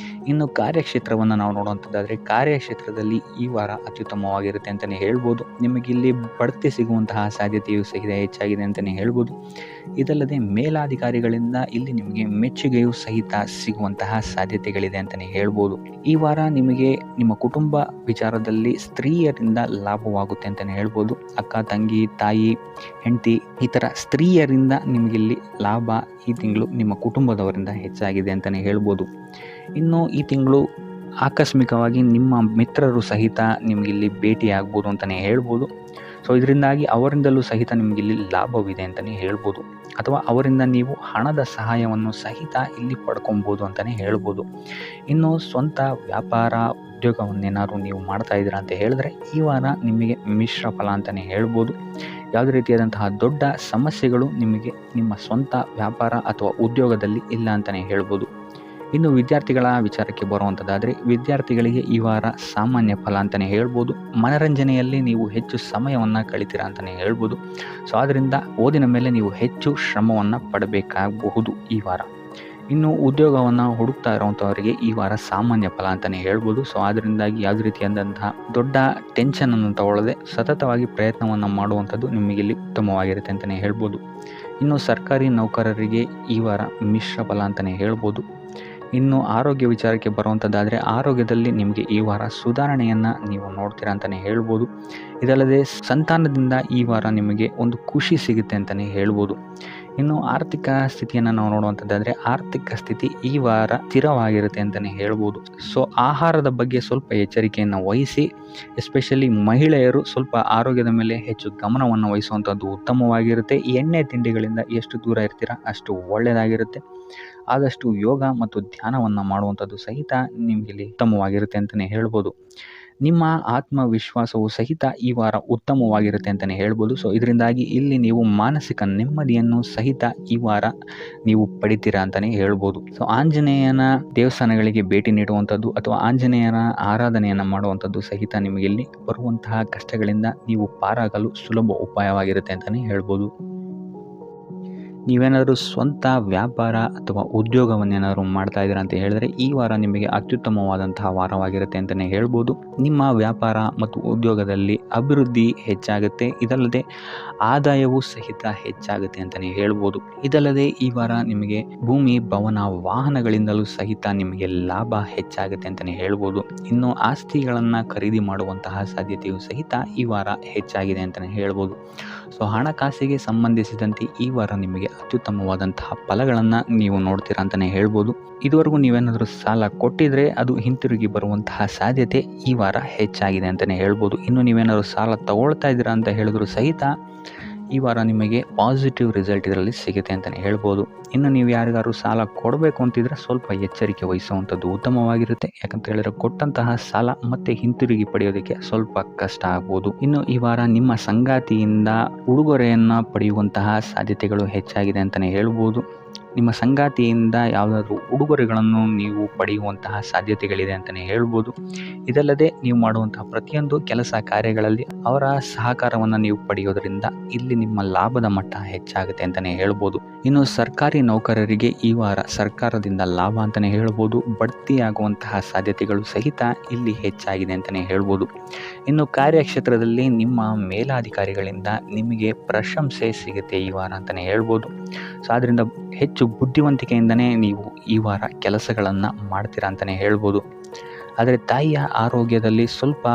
ಇನ್ನು ಕಾರ್ಯಕ್ಷೇತ್ರವನ್ನು ನಾವು ನೋಡುವಂಥದ್ದಾದರೆ ಕಾರ್ಯಕ್ಷೇತ್ರದಲ್ಲಿ ಈ ವಾರ ಅತ್ಯುತ್ತಮವಾಗಿರುತ್ತೆ ಅಂತಲೇ ಹೇಳ್ಬೋದು. ನಿಮಗಿಲ್ಲಿ ಬಡ್ತಿ ಸಿಗುವಂತಹ ಸಾಧ್ಯತೆಯು ಸಹಿತ ಹೆಚ್ಚಾಗಿದೆ ಅಂತಲೇ ಹೇಳ್ಬೋದು. ಇದಲ್ಲದೆ ಮೇಲಾಧಿಕಾರಿಗಳಿಂದ ಇಲ್ಲಿ ನಿಮಗೆ ಮೆಚ್ಚುಗೆಯು ಸಹಿತ ಸಿಗುವಂತಹ ಸಾಧ್ಯತೆಗಳಿದೆ ಅಂತಲೇ ಹೇಳ್ಬೋದು. ಈ ವಾರ ನಿಮಗೆ ನಿಮ್ಮ ಕುಟುಂಬ ವಿಚಾರದಲ್ಲಿ ಸ್ತ್ರೀಯರಿಂದ ಲಾಭವಾಗುತ್ತೆ ಅಂತಲೇ ಹೇಳ್ಬೋದು. ಅಕ್ಕ, ತಂಗಿ, ತಾಯಿ, ಹೆಂಡತಿ ಈ ಥರ ಸ್ತ್ರೀಯರಿಂದ ನಿಮಗಿಲ್ಲಿ ಲಾಭ ಈ ತಿಂಗಳು ನಿಮ್ಮ ಕುಟುಂಬದವರಿಂದ ಹೆಚ್ಚಾಗಿದೆ ಅಂತಲೇ ಹೇಳ್ಬೋದು. ಇನ್ನು ಈ ತಿಂಗಳು ಆಕಸ್ಮಿಕವಾಗಿ ನಿಮ್ಮ ಮಿತ್ರರು ಸಹಿತ ನಿಮಗಿಲ್ಲಿ ಭೇಟಿಯಾಗ್ಬೋದು ಅಂತಲೇ ಹೇಳ್ಬೋದು. ಸೊ ಇದರಿಂದಾಗಿ ಅವರಿಂದಲೂ ಸಹಿತ ನಿಮಗಿಲ್ಲಿ ಲಾಭವಿದೆ ಅಂತಲೇ ಹೇಳ್ಬೋದು. ಅಥವಾ ಅವರಿಂದ ನೀವು ಹಣದ ಸಹಾಯವನ್ನು ಸಹಿತ ಇಲ್ಲಿ ಪಡ್ಕೊಬೋದು ಅಂತಲೇ ಹೇಳ್ಬೋದು. ಇನ್ನು ಸ್ವಂತ ವ್ಯಾಪಾರ ಉದ್ಯೋಗವನ್ನೇನಾದ್ರು ನೀವು ಮಾಡ್ತಾ ಇದ್ದೀರಾ ಅಂತ ಹೇಳಿದ್ರೆ ಈ ವಾರ ನಿಮಗೆ ಮಿಶ್ರ ಫಲ ಅಂತಲೇ ಹೇಳ್ಬೋದು. ಯಾವುದೇ ರೀತಿಯಾದಂತಹ ದೊಡ್ಡ ಸಮಸ್ಯೆಗಳು ನಿಮಗೆ ನಿಮ್ಮ ಸ್ವಂತ ವ್ಯಾಪಾರ ಅಥವಾ ಉದ್ಯೋಗದಲ್ಲಿ ಇಲ್ಲ ಅಂತಲೇ ಹೇಳ್ಬೋದು. ಇನ್ನು ವಿದ್ಯಾರ್ಥಿಗಳ ವಿಚಾರಕ್ಕೆ ಬರುವಂಥದ್ದಾದರೆ ವಿದ್ಯಾರ್ಥಿಗಳಿಗೆ ಈ ವಾರ ಸಾಮಾನ್ಯ ಫಲ ಅಂತಲೇ ಹೇಳ್ಬೋದು. ಮನರಂಜನೆಯಲ್ಲಿ ನೀವು ಹೆಚ್ಚು ಸಮಯವನ್ನು ಕಳಿತೀರಾ ಅಂತಲೇ ಹೇಳ್ಬೋದು. ಸೊ ಆದ್ದರಿಂದ ಓದಿನ ಮೇಲೆ ನೀವು ಹೆಚ್ಚು ಶ್ರಮವನ್ನು ಪಡಬೇಕಾಗಬಹುದು ಈ ವಾರ. ಇನ್ನು ಉದ್ಯೋಗವನ್ನು ಹುಡುಕ್ತಾ ಇರೋವಂಥವರಿಗೆ ಈ ವಾರ ಸಾಮಾನ್ಯ ಫಲ ಅಂತಲೇ ಹೇಳ್ಬೋದು. ಸೊ ಅದರಿಂದಾಗಿ ಯಾವುದೇ ರೀತಿಯಾದಂತಹ ದೊಡ್ಡ ಟೆನ್ಷನನ್ನು ತಗೊಳ್ಳದೆ ಸತತವಾಗಿ ಪ್ರಯತ್ನವನ್ನು ಮಾಡುವಂಥದ್ದು ನಿಮಗಿಲ್ಲಿ ಉತ್ತಮವಾಗಿರುತ್ತೆ ಅಂತಲೇ ಹೇಳ್ಬೋದು. ಇನ್ನು ಸರ್ಕಾರಿ ನೌಕರರಿಗೆ ಈ ವಾರ ಮಿಶ್ರ ಫಲ ಅಂತಲೇ ಹೇಳ್ಬೋದು. ಇನ್ನು ಆರೋಗ್ಯ ವಿಚಾರಕ್ಕೆ ಬರುವಂಥದ್ದಾದರೆ ಆರೋಗ್ಯದಲ್ಲಿ ನಿಮಗೆ ಈ ವಾರ ಸುಧಾರಣೆಯನ್ನು ನೀವು ನೋಡ್ತೀರಾ ಅಂತಲೇ ಹೇಳ್ಬೋದು. ಇದಲ್ಲದೆ ಸಂತಾನದಿಂದ ಈ ವಾರ ನಿಮಗೆ ಒಂದು ಖುಷಿ ಸಿಗುತ್ತೆ ಅಂತಲೇ ಹೇಳ್ಬೋದು. ಇನ್ನು ಆರ್ಥಿಕ ಸ್ಥಿತಿಯನ್ನು ನಾವು ನೋಡುವಂಥದ್ದಾದರೆ ಆರ್ಥಿಕ ಸ್ಥಿತಿ ಈ ವಾರ ಸ್ಥಿರವಾಗಿರುತ್ತೆ ಅಂತಲೇ ಹೇಳ್ಬೋದು. ಸೊ ಆಹಾರದ ಬಗ್ಗೆ ಸ್ವಲ್ಪ ಎಚ್ಚರಿಕೆಯನ್ನು ವಹಿಸಿ, ಎಸ್ಪೆಷಲಿ ಮಹಿಳೆಯರು ಸ್ವಲ್ಪ ಆರೋಗ್ಯದ ಮೇಲೆ ಹೆಚ್ಚು ಗಮನವನ್ನು ವಹಿಸುವಂಥದ್ದು ಉತ್ತಮವಾಗಿರುತ್ತೆ. ಎಣ್ಣೆ ತಿಂಡಿಗಳಿಂದ ಎಷ್ಟು ದೂರ ಇರ್ತೀರಾ ಅಷ್ಟು ಒಳ್ಳೆಯದಾಗಿರುತ್ತೆ. ಆದಷ್ಟು ಯೋಗ ಮತ್ತು ಧ್ಯಾನವನ್ನು ಮಾಡುವಂಥದ್ದು ಸಹಿತ ನಿಮಗಿಲ್ಲಿ ಉತ್ತಮವಾಗಿರುತ್ತೆ ಅಂತಲೇ ಹೇಳ್ಬೋದು. ನಿಮ್ಮ ಆತ್ಮವಿಶ್ವಾಸವು ಸಹಿತ ಈ ವಾರ ಉತ್ತಮವಾಗಿರುತ್ತೆ ಅಂತಲೇ ಹೇಳ್ಬೋದು. ಸೊ ಇದರಿಂದಾಗಿ ಇಲ್ಲಿ ನೀವು ಮಾನಸಿಕ ನೆಮ್ಮದಿಯನ್ನು ಸಹಿತ ಈ ವಾರ ನೀವು ಪಡಿತೀರಾ ಅಂತಲೇ ಹೇಳ್ಬೋದು. ಸೊ ಆಂಜನೇಯನ ದೇವಸ್ಥಾನಗಳಿಗೆ ಭೇಟಿ ನೀಡುವಂಥದ್ದು ಅಥವಾ ಆಂಜನೇಯನ ಆರಾಧನೆಯನ್ನು ಮಾಡುವಂಥದ್ದು ಸಹಿತ ನಿಮಗಿಲ್ಲಿ ಬರುವಂತಹ ಕಷ್ಟಗಳಿಂದ ನೀವು ಪಾರಾಗಲು ಸುಲಭ ಉಪಾಯವಾಗಿರುತ್ತೆ ಅಂತಲೇ ಹೇಳ್ಬೋದು. ನೀವೇನಾದರೂ ಸ್ವಂತ ವ್ಯಾಪಾರ ಅಥವಾ ಉದ್ಯೋಗವನ್ನೇನಾದರೂ ಮಾಡ್ತಾ ಇದ್ದೀರಾ ಅಂತ ಹೇಳಿದ್ರೆ ಈ ವಾರ ನಿಮಗೆ ಅತ್ಯುತ್ತಮವಾದಂತಹ ವಾರವಾಗಿರುತ್ತೆ ಅಂತಲೇ ಹೇಳ್ಬೋದು. ನಿಮ್ಮ ವ್ಯಾಪಾರ ಮತ್ತು ಉದ್ಯೋಗದಲ್ಲಿ ಅಭಿವೃದ್ಧಿ ಹೆಚ್ಚಾಗುತ್ತೆ. ಇದಲ್ಲದೆ ಆದಾಯವೂ ಸಹಿತ ಹೆಚ್ಚಾಗುತ್ತೆ ಅಂತಲೇ ಹೇಳ್ಬೋದು. ಇದಲ್ಲದೆ ಈ ವಾರ ನಿಮಗೆ ಭೂಮಿ, ಭವನ, ವಾಹನಗಳಿಂದಲೂ ಸಹಿತ ನಿಮಗೆ ಲಾಭ ಹೆಚ್ಚಾಗುತ್ತೆ ಅಂತಲೇ ಹೇಳ್ಬೋದು. ಇನ್ನು ಆಸ್ತಿಗಳನ್ನು ಖರೀದಿ ಮಾಡುವಂತಹ ಸಾಧ್ಯತೆಯೂ ಸಹಿತ ಈ ವಾರ ಹೆಚ್ಚಾಗಿದೆ ಅಂತಲೇ ಹೇಳ್ಬೋದು. ಸೊ ಹಣಕಾಸಿಗೆ ಸಂಬಂಧಿಸಿದಂತೆ ಈ ವಾರ ನಿಮಗೆ ಅತ್ಯುತ್ತಮವಾದಂತಹ ಫಲಗಳನ್ನು ನೀವು ನೋಡ್ತೀರಾ ಅಂತಲೇ ಹೇಳ್ಬೋದು. ಇದುವರೆಗೂ ನೀವೇನಾದರೂ ಸಾಲ ಕೊಟ್ಟಿದ್ರೆ ಅದು ಹಿಂತಿರುಗಿ ಬರುವಂತಹ ಸಾಧ್ಯತೆ ಈ ವಾರ ಹೆಚ್ಚಾಗಿದೆ ಅಂತಲೇ ಹೇಳ್ಬೋದು. ಇನ್ನು ನೀವೇನಾದರೂ ಸಾಲ ತಗೊಳ್ತಾ ಇದ್ದೀರಾ ಅಂತ ಹೇಳಿದ್ರು ಸಹಿತ ಈ ವಾರ ನಿಮಗೆ ಪಾಸಿಟಿವ್ ರಿಸಲ್ಟ್ ಇದರಲ್ಲಿ ಸಿಗುತ್ತೆ ಅಂತಲೇ ಹೇಳ್ಬೋದು. ಇನ್ನು ನೀವು ಯಾರಿಗಾದ್ರು ಸಾಲ ಕೊಡಬೇಕು ಅಂತಿದ್ರೆ ಸ್ವಲ್ಪ ಎಚ್ಚರಿಕೆ ವಹಿಸುವಂಥದ್ದು ಉತ್ತಮವಾಗಿರುತ್ತೆ. ಯಾಕಂತ ಹೇಳಿದ್ರೆ ಕೊಟ್ಟಂತಹ ಸಾಲ ಮತ್ತೆ ಹಿಂತಿರುಗಿ ಪಡೆಯೋದಕ್ಕೆ ಸ್ವಲ್ಪ ಕಷ್ಟ ಆಗ್ಬೋದು. ಇನ್ನು ಈ ವಾರ ನಿಮ್ಮ ಸಂಗಾತಿಯಿಂದ ಉಡುಗೊರೆಯನ್ನು ಪಡೆಯುವಂತಹ ಸಾಧ್ಯತೆಗಳು ಹೆಚ್ಚಾಗಿದೆ ಅಂತಲೇ ಹೇಳ್ಬೋದು. ನಿಮ್ಮ ಸಂಗಾತಿಯಿಂದ ಯಾವುದಾದ್ರೂ ಉಡುಗೊರೆಗಳನ್ನು ನೀವು ಪಡೆಯುವಂತಹ ಸಾಧ್ಯತೆಗಳಿದೆ ಅಂತಲೇ ಹೇಳ್ಬೋದು. ಇದಲ್ಲದೆ ನೀವು ಮಾಡುವಂತಹ ಪ್ರತಿಯೊಂದು ಕೆಲಸ ಕಾರ್ಯಗಳಲ್ಲಿ ಅವರ ಸಹಕಾರವನ್ನು ನೀವು ಪಡೆಯೋದರಿಂದ ಇಲ್ಲಿ ನಿಮ್ಮ ಲಾಭದ ಮಟ್ಟ ಹೆಚ್ಚಾಗುತ್ತೆ ಅಂತಲೇ ಹೇಳ್ಬೋದು. ಇನ್ನು ಸರ್ಕಾರಿ ನೌಕರರಿಗೆ ಈ ವಾರ ಸರ್ಕಾರದಿಂದ ಲಾಭ ಅಂತಲೇ ಹೇಳ್ಬೋದು. ಬಡ್ತಿಯಾಗುವಂತಹ ಸಾಧ್ಯತೆಗಳು ಸಹಿತ ಇಲ್ಲಿ ಹೆಚ್ಚಾಗಿದೆ ಅಂತಲೇ ಹೇಳ್ಬೋದು. ಇನ್ನು ಕಾರ್ಯಕ್ಷೇತ್ರದಲ್ಲಿ ನಿಮ್ಮ ಮೇಲಾಧಿಕಾರಿಗಳಿಂದ ನಿಮಗೆ ಪ್ರಶಂಸೆ ಸಿಗುತ್ತೆ ಈ ವಾರ ಅಂತಲೇ ಹೇಳ್ಬೋದು. ಸೊ ಆದ್ದರಿಂದ ಹೆಚ್ಚು ಬುದ್ಧಿವಂತಿಕೆಯಿಂದನೇ ನೀವು ಈ ವಾರ ಕೆಲಸಗಳನ್ನು ಮಾಡ್ತೀರಾ ಅಂತಲೇ ಹೇಳ್ಬೋದು. ಆದರೆ ತಾಯಿಯ ಆರೋಗ್ಯದಲ್ಲಿ ಸ್ವಲ್ಪ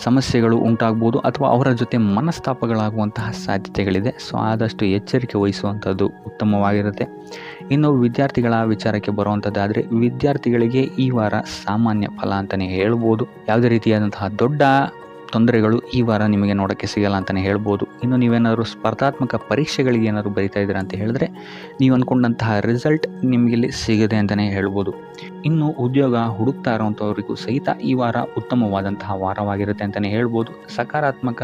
ಸಮಸ್ಯೆಗಳು ಉಂಟಾಗ್ಬೋದು ಅಥವಾ ಅವರ ಜೊತೆ ಮನಸ್ತಾಪಗಳಾಗುವಂತಹ ಸಾಧ್ಯತೆಗಳಿದೆ. ಸೊ ಆದಷ್ಟು ಎಚ್ಚರಿಕೆ ವಹಿಸುವಂಥದ್ದು ಉತ್ತಮವಾಗಿರುತ್ತೆ. ಇನ್ನು ವಿದ್ಯಾರ್ಥಿಗಳ ವಿಚಾರಕ್ಕೆ ಬರುವಂಥದ್ದಾದರೆ ವಿದ್ಯಾರ್ಥಿಗಳಿಗೆ ಈ ವಾರ ಸಾಮಾನ್ಯ ಫಲ ಅಂತಲೇ ಹೇಳ್ಬೋದು. ಯಾವುದೇ ರೀತಿಯಾದಂತಹ ದೊಡ್ಡ ತೊಂದರೆಗಳು ಈ ವಾರ ನಿಮಗೆ ನೋಡೋಕ್ಕೆ ಸಿಗಲ್ಲ ಅಂತಲೇ ಹೇಳ್ಬೋದು. ಇನ್ನು ನೀವೇನಾದರೂ ಸ್ಪರ್ಧಾತ್ಮಕ ಪರೀಕ್ಷೆಗಳಿಗೆ ಏನಾದರೂ ಬರಿತಾ ಇದ್ದೀರಾ ಅಂತ ಹೇಳಿದ್ರೆ ನೀವು ಅಂದ್ಕೊಂಡಂತಹ ರಿಸಲ್ಟ್ ನಿಮಗಿಲ್ಲಿ ಸಿಗದೆ ಅಂತಲೇ ಹೇಳ್ಬೋದು. ಇನ್ನು ಉದ್ಯೋಗ ಹುಡುಕ್ತಾ ಇರೋವಂಥವ್ರಿಗೂ ಸಹಿತ ಈ ವಾರ ಉತ್ತಮವಾದಂತಹ ವಾರವಾಗಿರುತ್ತೆ ಅಂತಲೇ ಹೇಳ್ಬೋದು. ಸಕಾರಾತ್ಮಕ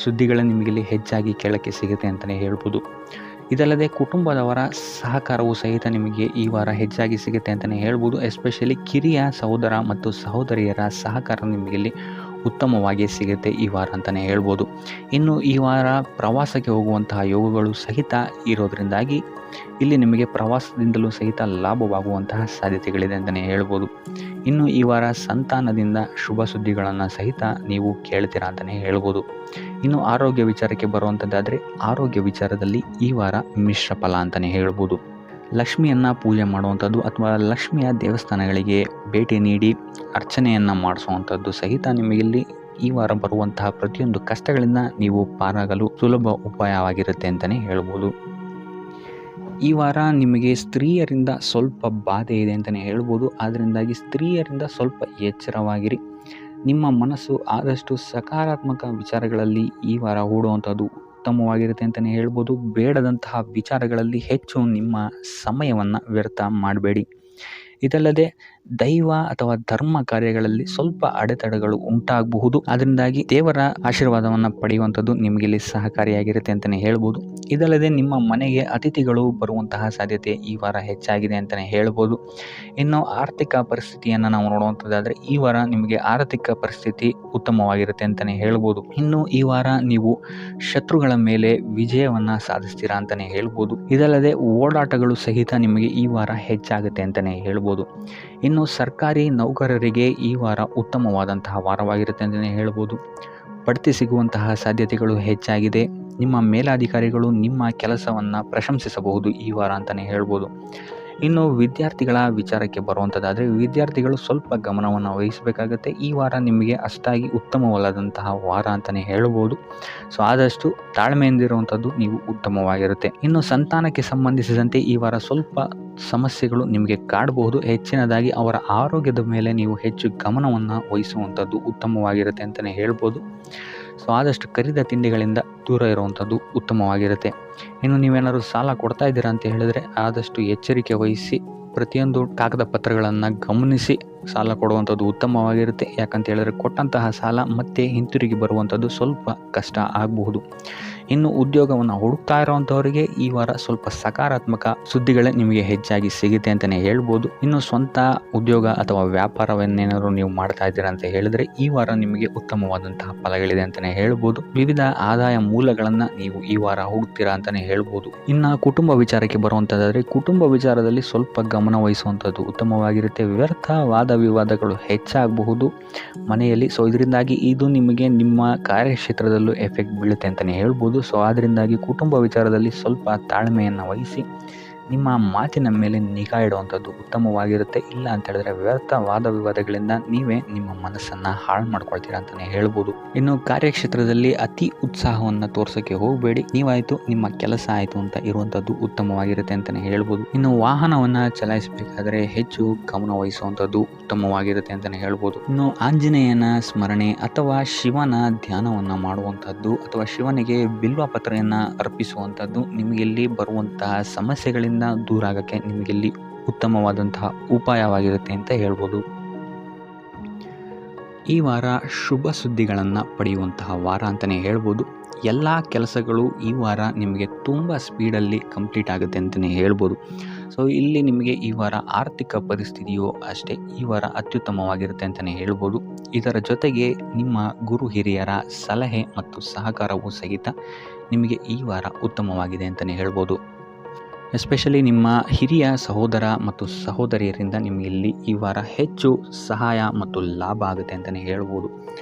ಸುದ್ದಿಗಳು ನಿಮಗಿಲ್ಲಿ ಹೆಚ್ಚಾಗಿ ಕೇಳೋಕ್ಕೆ ಸಿಗುತ್ತೆ ಅಂತಲೇ ಹೇಳ್ಬೋದು. ಇದಲ್ಲದೆ ಕುಟುಂಬದವರ ಸಹಕಾರವೂ ಸಹಿತ ನಿಮಗೆ ಈ ವಾರ ಹೆಚ್ಚಾಗಿ ಸಿಗುತ್ತೆ ಅಂತಲೇ ಹೇಳ್ಬೋದು. ಎಸ್ಪೆಷಲಿ ಕಿರಿಯ ಸಹೋದರ ಮತ್ತು ಸಹೋದರಿಯರ ಸಹಕಾರ ನಿಮಗಿಲ್ಲಿ ಉತ್ತಮವಾಗಿ ಸಿಗುತ್ತೆ ಈ ವಾರ ಅಂತಲೇ ಹೇಳ್ಬೋದು. ಇನ್ನು ಈ ವಾರ ಪ್ರವಾಸಕ್ಕೆ ಹೋಗುವಂತಹ ಯೋಗಗಳು ಸಹಿತ ಇರೋದರಿಂದಾಗಿ ಇಲ್ಲಿ ನಿಮಗೆ ಪ್ರವಾಸದಿಂದಲೂ ಸಹಿತ ಲಾಭವಾಗುವಂತಹ ಸಾಧ್ಯತೆಗಳಿದೆ ಅಂತಲೇ ಹೇಳ್ಬೋದು. ಇನ್ನು ಈ ವಾರ ಸಂತಾನದಿಂದ ಶುಭ ಸುದ್ದಿಗಳನ್ನು ಸಹಿತ ನೀವು ಕೇಳ್ತೀರಾ ಅಂತಲೇ ಹೇಳ್ಬೋದು. ಇನ್ನು ಆರೋಗ್ಯ ವಿಚಾರಕ್ಕೆ ಬರುವಂಥದ್ದಾದರೆ ಆರೋಗ್ಯ ವಿಚಾರದಲ್ಲಿ ಈ ವಾರ ಮಿಶ್ರ ಫಲ ಅಂತಲೇ ಹೇಳ್ಬೋದು. ಲಕ್ಷ್ಮಿಯನ್ನು ಪೂಜೆ ಮಾಡುವಂಥದ್ದು ಅಥವಾ ಲಕ್ಷ್ಮಿಯ ದೇವಸ್ಥಾನಗಳಿಗೆ ಭೇಟಿ ನೀಡಿ ಅರ್ಚನೆಯನ್ನು ಮಾಡಿಸುವಂಥದ್ದು ಸಹಿತ ನಿಮಗಿಲ್ಲಿ ಈ ವಾರ ಬರುವಂತಹ ಪ್ರತಿಯೊಂದು ಕಷ್ಟಗಳಿಂದ ನೀವು ಪಾರಾಗಲು ಸುಲಭ ಉಪಾಯವಾಗಿರುತ್ತೆ ಅಂತಲೇ ಹೇಳ್ಬೋದು. ಈ ವಾರ ನಿಮಗೆ ಸ್ತ್ರೀಯರಿಂದ ಸ್ವಲ್ಪ ಬಾಧೆ ಇದೆ ಅಂತಲೇ ಹೇಳ್ಬೋದು. ಅದರಿಂದಾಗಿ ಸ್ತ್ರೀಯರಿಂದ ಸ್ವಲ್ಪ ಎಚ್ಚರವಾಗಿರಿ. ನಿಮ್ಮ ಮನಸ್ಸು ಆದಷ್ಟು ಸಕಾರಾತ್ಮಕ ವಿಚಾರಗಳಲ್ಲಿ ಈ ವಾರ ಹೂಡುವಂಥದ್ದು ಉತ್ತಮವಾಗಿರುತ್ತೆ ಅಂತಲೇ ಹೇಳ್ಬೋದು. ಬೇಡದಂತಹ ವಿಚಾರಗಳಲ್ಲಿ ಹೆಚ್ಚು ನಿಮ್ಮ ಸಮಯವನ್ನು ವ್ಯರ್ಥ ಮಾಡಬೇಡಿ. ಇದಲ್ಲದೆ ದೈವ ಅಥವಾ ಧರ್ಮ ಕಾರ್ಯಗಳಲ್ಲಿ ಸ್ವಲ್ಪ ಅಡೆತಡೆಗಳು ಉಂಟಾಗಬಹುದು. ಅದರಿಂದಾಗಿ ದೇವರ ಆಶೀರ್ವಾದವನ್ನು ಪಡೆಯುವಂಥದ್ದು ನಿಮಗೆ ಇಲ್ಲಿ ಸಹಕಾರಿಯಾಗಿರುತ್ತೆ ಅಂತಲೇ ಹೇಳ್ಬೋದು. ಇದಲ್ಲದೆ ನಿಮ್ಮ ಮನೆಗೆ ಅತಿಥಿಗಳು ಬರುವಂತಹ ಸಾಧ್ಯತೆ ಈ ವಾರ ಹೆಚ್ಚಾಗಿದೆ ಅಂತಲೇ ಹೇಳ್ಬೋದು. ಇನ್ನು ಆರ್ಥಿಕ ಪರಿಸ್ಥಿತಿಯನ್ನು ನಾವು ನೋಡುವಂಥದ್ದಾದರೆ ಈ ವಾರ ನಿಮಗೆ ಆರ್ಥಿಕ ಪರಿಸ್ಥಿತಿ ಉತ್ತಮವಾಗಿರುತ್ತೆ ಅಂತಲೇ ಹೇಳ್ಬೋದು. ಇನ್ನು ಈ ವಾರ ನೀವು ಶತ್ರುಗಳ ಮೇಲೆ ವಿಜಯವನ್ನು ಸಾಧಿಸ್ತೀರಾ ಅಂತಲೇ ಹೇಳ್ಬೋದು. ಇದಲ್ಲದೆ ಓಡಾಟಗಳು ಸಹಿತ ನಿಮಗೆ ಈ ವಾರ ಹೆಚ್ಚಾಗುತ್ತೆ ಅಂತಲೇ ಹೇಳ್ಬೋದು. ಇನ್ನು ಸರ್ಕಾರಿ ನೌಕರರಿಗೆ ಈ ವಾರ ಉತ್ತಮವಾದಂತಹ ವಾರವಾಗಿರುತ್ತೆ ಅಂತಲೇ ಹೇಳ್ಬೋದು. ಬಡ್ತಿ ಸಿಗುವಂತಹ ಸಾಧ್ಯತೆಗಳು ಹೆಚ್ಚಾಗಿದೆ. ನಿಮ್ಮ ಮೇಲಾಧಿಕಾರಿಗಳು ನಿಮ್ಮ ಕೆಲಸವನ್ನು ಪ್ರಶಂಸಿಸಬಹುದು ಈ ವಾರ ಅಂತಲೇ ಹೇಳ್ಬೋದು. ಇನ್ನು ವಿದ್ಯಾರ್ಥಿಗಳ ವಿಚಾರಕ್ಕೆ ಬರುವಂಥದ್ದಾದರೆ ವಿದ್ಯಾರ್ಥಿಗಳು ಸ್ವಲ್ಪ ಗಮನವನ್ನು ವಹಿಸಬೇಕಾಗುತ್ತೆ. ಈ ವಾರ ನಿಮಗೆ ಅಷ್ಟಾಗಿ ಉತ್ತಮವಲ್ಲದಂತಹ ವಾರ ಅಂತಲೇ ಹೇಳ್ಬೋದು. ಸೊ ಆದಷ್ಟು ತಾಳ್ಮೆಯಿಂದಿರುವಂಥದ್ದು ನೀವು ಉತ್ತಮವಾಗಿರುತ್ತೆ. ಇನ್ನು ಸಂತಾನಕ್ಕೆ ಸಂಬಂಧಿಸಿದಂತೆ ಈ ವಾರ ಸ್ವಲ್ಪ ಸಮಸ್ಯೆಗಳು ನಿಮಗೆ ಕಾಡಬಹುದು. ಹೆಚ್ಚಿನದಾಗಿ ಅವರ ಆರೋಗ್ಯದ ಮೇಲೆ ನೀವು ಹೆಚ್ಚು ಗಮನವನ್ನು ವಹಿಸುವಂಥದ್ದು ಉತ್ತಮವಾಗಿರುತ್ತೆ ಅಂತಲೇ ಹೇಳ್ಬೋದು. ಸೊ ಆದಷ್ಟು ಕರಿದ ತಿಂಡಿಗಳಿಂದ ದೂರ ಇರುವಂಥದ್ದು ಉತ್ತಮವಾಗಿರುತ್ತೆ. ಇನ್ನು ನೀವೇನಾದರೂ ಸಾಲ ಕೊಡ್ತಾ ಇದ್ದೀರಾ ಅಂತ ಹೇಳಿದ್ರೆ ಆದಷ್ಟು ಎಚ್ಚರಿಕೆ ವಹಿಸಿ ಪ್ರತಿಯೊಂದು ಕಾಗದ ಪತ್ರಗಳನ್ನು ಗಮನಿಸಿ ಸಾಲ ಕೊಡುವಂಥದ್ದು ಉತ್ತಮವಾಗಿರುತ್ತೆ. ಯಾಕಂತ ಹೇಳಿದ್ರೆ ಕೊಟ್ಟಂತಹ ಸಾಲ ಮತ್ತೆ ಹಿಂತಿರುಗಿ ಬರುವಂಥದ್ದು ಸ್ವಲ್ಪ ಕಷ್ಟ ಆಗಬಹುದು. ಇನ್ನು ಉದ್ಯೋಗವನ್ನು ಹುಡುಕ್ತಾ ಇರೋವಂಥವರಿಗೆ ಈ ವಾರ ಸ್ವಲ್ಪ ಸಕಾರಾತ್ಮಕ ಸುದ್ದಿಗಳೇ ನಿಮಗೆ ಹೆಚ್ಚಾಗಿ ಸಿಗುತ್ತೆ ಅಂತಲೇ ಹೇಳ್ಬೋದು. ಇನ್ನು ಸ್ವಂತ ಉದ್ಯೋಗ ಅಥವಾ ವ್ಯಾಪಾರವನ್ನೇನಾದ್ರು ನೀವು ಮಾಡ್ತಾ ಇದ್ದೀರಾ ಅಂತ ಹೇಳಿದ್ರೆ ಈ ವಾರ ನಿಮಗೆ ಉತ್ತಮವಾದಂತಹ ಫಲಗಳಿದೆ ಅಂತಲೇ ಹೇಳ್ಬೋದು. ವಿವಿಧ ಆದಾಯ ಮೂಲಗಳನ್ನು ನೀವು ಈ ವಾರ ಹುಡುಕ್ತೀರಾ ಅಂತಲೇ ಹೇಳ್ಬೋದು. ಇನ್ನು ಕುಟುಂಬ ವಿಚಾರಕ್ಕೆ ಬರುವಂಥದ್ದಾದರೆ ಕುಟುಂಬ ವಿಚಾರದಲ್ಲಿ ಸ್ವಲ್ಪ ಗಮನ ವಹಿಸುವಂಥದ್ದು ಉತ್ತಮವಾಗಿರುತ್ತೆ. ವ್ಯರ್ಥ ವಾದ ವಿವಾದಗಳು ಹೆಚ್ಚಾಗಬಹುದು ಮನೆಯಲ್ಲಿ. ಸೊ ಇದರಿಂದಾಗಿ ಇದು ನಿಮಗೆ ನಿಮ್ಮ ಕಾರ್ಯಕ್ಷೇತ್ರದಲ್ಲೂ ಎಫೆಕ್ಟ್ ಬೀಳುತ್ತೆ ಅಂತಲೇ ಹೇಳ್ಬೋದು. ಸೊ ಅದರಿಂದಾಗಿ ಕುಟುಂಬ ವಿಚಾರದಲ್ಲಿ ಸ್ವಲ್ಪ ತಾಳ್ಮೆಯನ್ನು ವಹಿಸಿ ನಿಮ್ಮ ಮಾತಿನ ಮೇಲೆ ನಿಗಾ ಇಡುವಂಥದ್ದು ಉತ್ತಮವಾಗಿರುತ್ತೆ. ಇಲ್ಲ ಅಂತ ಹೇಳಿದ್ರೆ ವ್ಯರ್ಥ ವಾದ ವಿವಾದಗಳಿಂದ ನೀವೇ ನಿಮ್ಮ ಮನಸ್ಸನ್ನು ಹಾಳು ಮಾಡ್ಕೊಳ್ತೀರಾ ಅಂತಲೇ ಹೇಳ್ಬೋದು. ಇನ್ನು ಕಾರ್ಯಕ್ಷೇತ್ರದಲ್ಲಿ ಅತಿ ಉತ್ಸಾಹವನ್ನು ತೋರ್ಸೋಕ್ಕೆ ಹೋಗಬೇಡಿ. ನೀವಾಯಿತು ನಿಮ್ಮ ಕೆಲಸ ಆಯಿತು ಅಂತ ಇರುವಂಥದ್ದು ಉತ್ತಮವಾಗಿರುತ್ತೆ ಅಂತಲೇ ಹೇಳ್ಬೋದು. ಇನ್ನು ವಾಹನವನ್ನು ಚಲಾಯಿಸಬೇಕಾದ್ರೆ ಹೆಚ್ಚು ಗಮನ ವಹಿಸುವಂಥದ್ದು ಉತ್ತಮವಾಗಿರುತ್ತೆ ಅಂತಲೇ ಹೇಳ್ಬೋದು. ಇನ್ನು ಆಂಜನೇಯನ ಸ್ಮರಣೆ ಅಥವಾ ಶಿವನ ಧ್ಯಾನವನ್ನು ಮಾಡುವಂಥದ್ದು ಅಥವಾ ಶಿವನಿಗೆ ಬಿಲ್ವ ಪತ್ರೆಯನ್ನು ಅರ್ಪಿಸುವಂಥದ್ದು ನಿಮಗೆಲ್ಲಿ ಬರುವಂತಹ ಸಮಸ್ಯೆಗಳಿಂದ ದೂರ ಆಗಕ್ಕೆ ನಿಮಗೆಲ್ಲಿ ಉತ್ತಮವಾದಂತಹ ಉಪಾಯವಾಗಿರುತ್ತೆ ಅಂತ ಹೇಳ್ಬೋದು. ಈ ವಾರ ಶುಭ ಸುದ್ದಿಗಳನ್ನು ಪಡೆಯುವಂತಹ ವಾರ ಅಂತಲೇ ಹೇಳ್ಬೋದು. ಎಲ್ಲ ಕೆಲಸಗಳು ಈ ವಾರ ನಿಮಗೆ ತುಂಬ ಸ್ಪೀಡಲ್ಲಿ ಕಂಪ್ಲೀಟ್ ಆಗುತ್ತೆ ಅಂತಲೇ ಹೇಳ್ಬೋದು. ಸೊ ಇಲ್ಲಿ ನಿಮಗೆ ಈ ವಾರ ಆರ್ಥಿಕ ಪರಿಸ್ಥಿತಿಯು ಅಷ್ಟೇ ಈ ವಾರ ಅತ್ಯುತ್ತಮವಾಗಿರುತ್ತೆ ಅಂತಲೇ ಹೇಳ್ಬೋದು. ಇದರ ಜೊತೆಗೆ ನಿಮ್ಮ ಗುರು ಹಿರಿಯರ ಸಲಹೆ ಮತ್ತು ಸಹಕಾರವೂ ಸಹಿತ ನಿಮಗೆ ಈ ವಾರ ಉತ್ತಮವಾಗಿದೆ ಅಂತಲೇ ಹೇಳ್ಬೋದು. ಎಸ್ಪೆಷಲಿ ನಿಮ್ಮ ಹಿರಿಯ ಸಹೋದರ ಮತ್ತು ಸಹೋದರಿಯರಿಂದ ನಿಮಗೆ ಇಲ್ಲಿ ಈ ವಾರ ಹೆಚ್ಚು ಸಹಾಯ ಮತ್ತು ಲಾಭ ಆಗುತ್ತೆ ಅಂತಲೇ ಹೇಳ್ಬೋದು.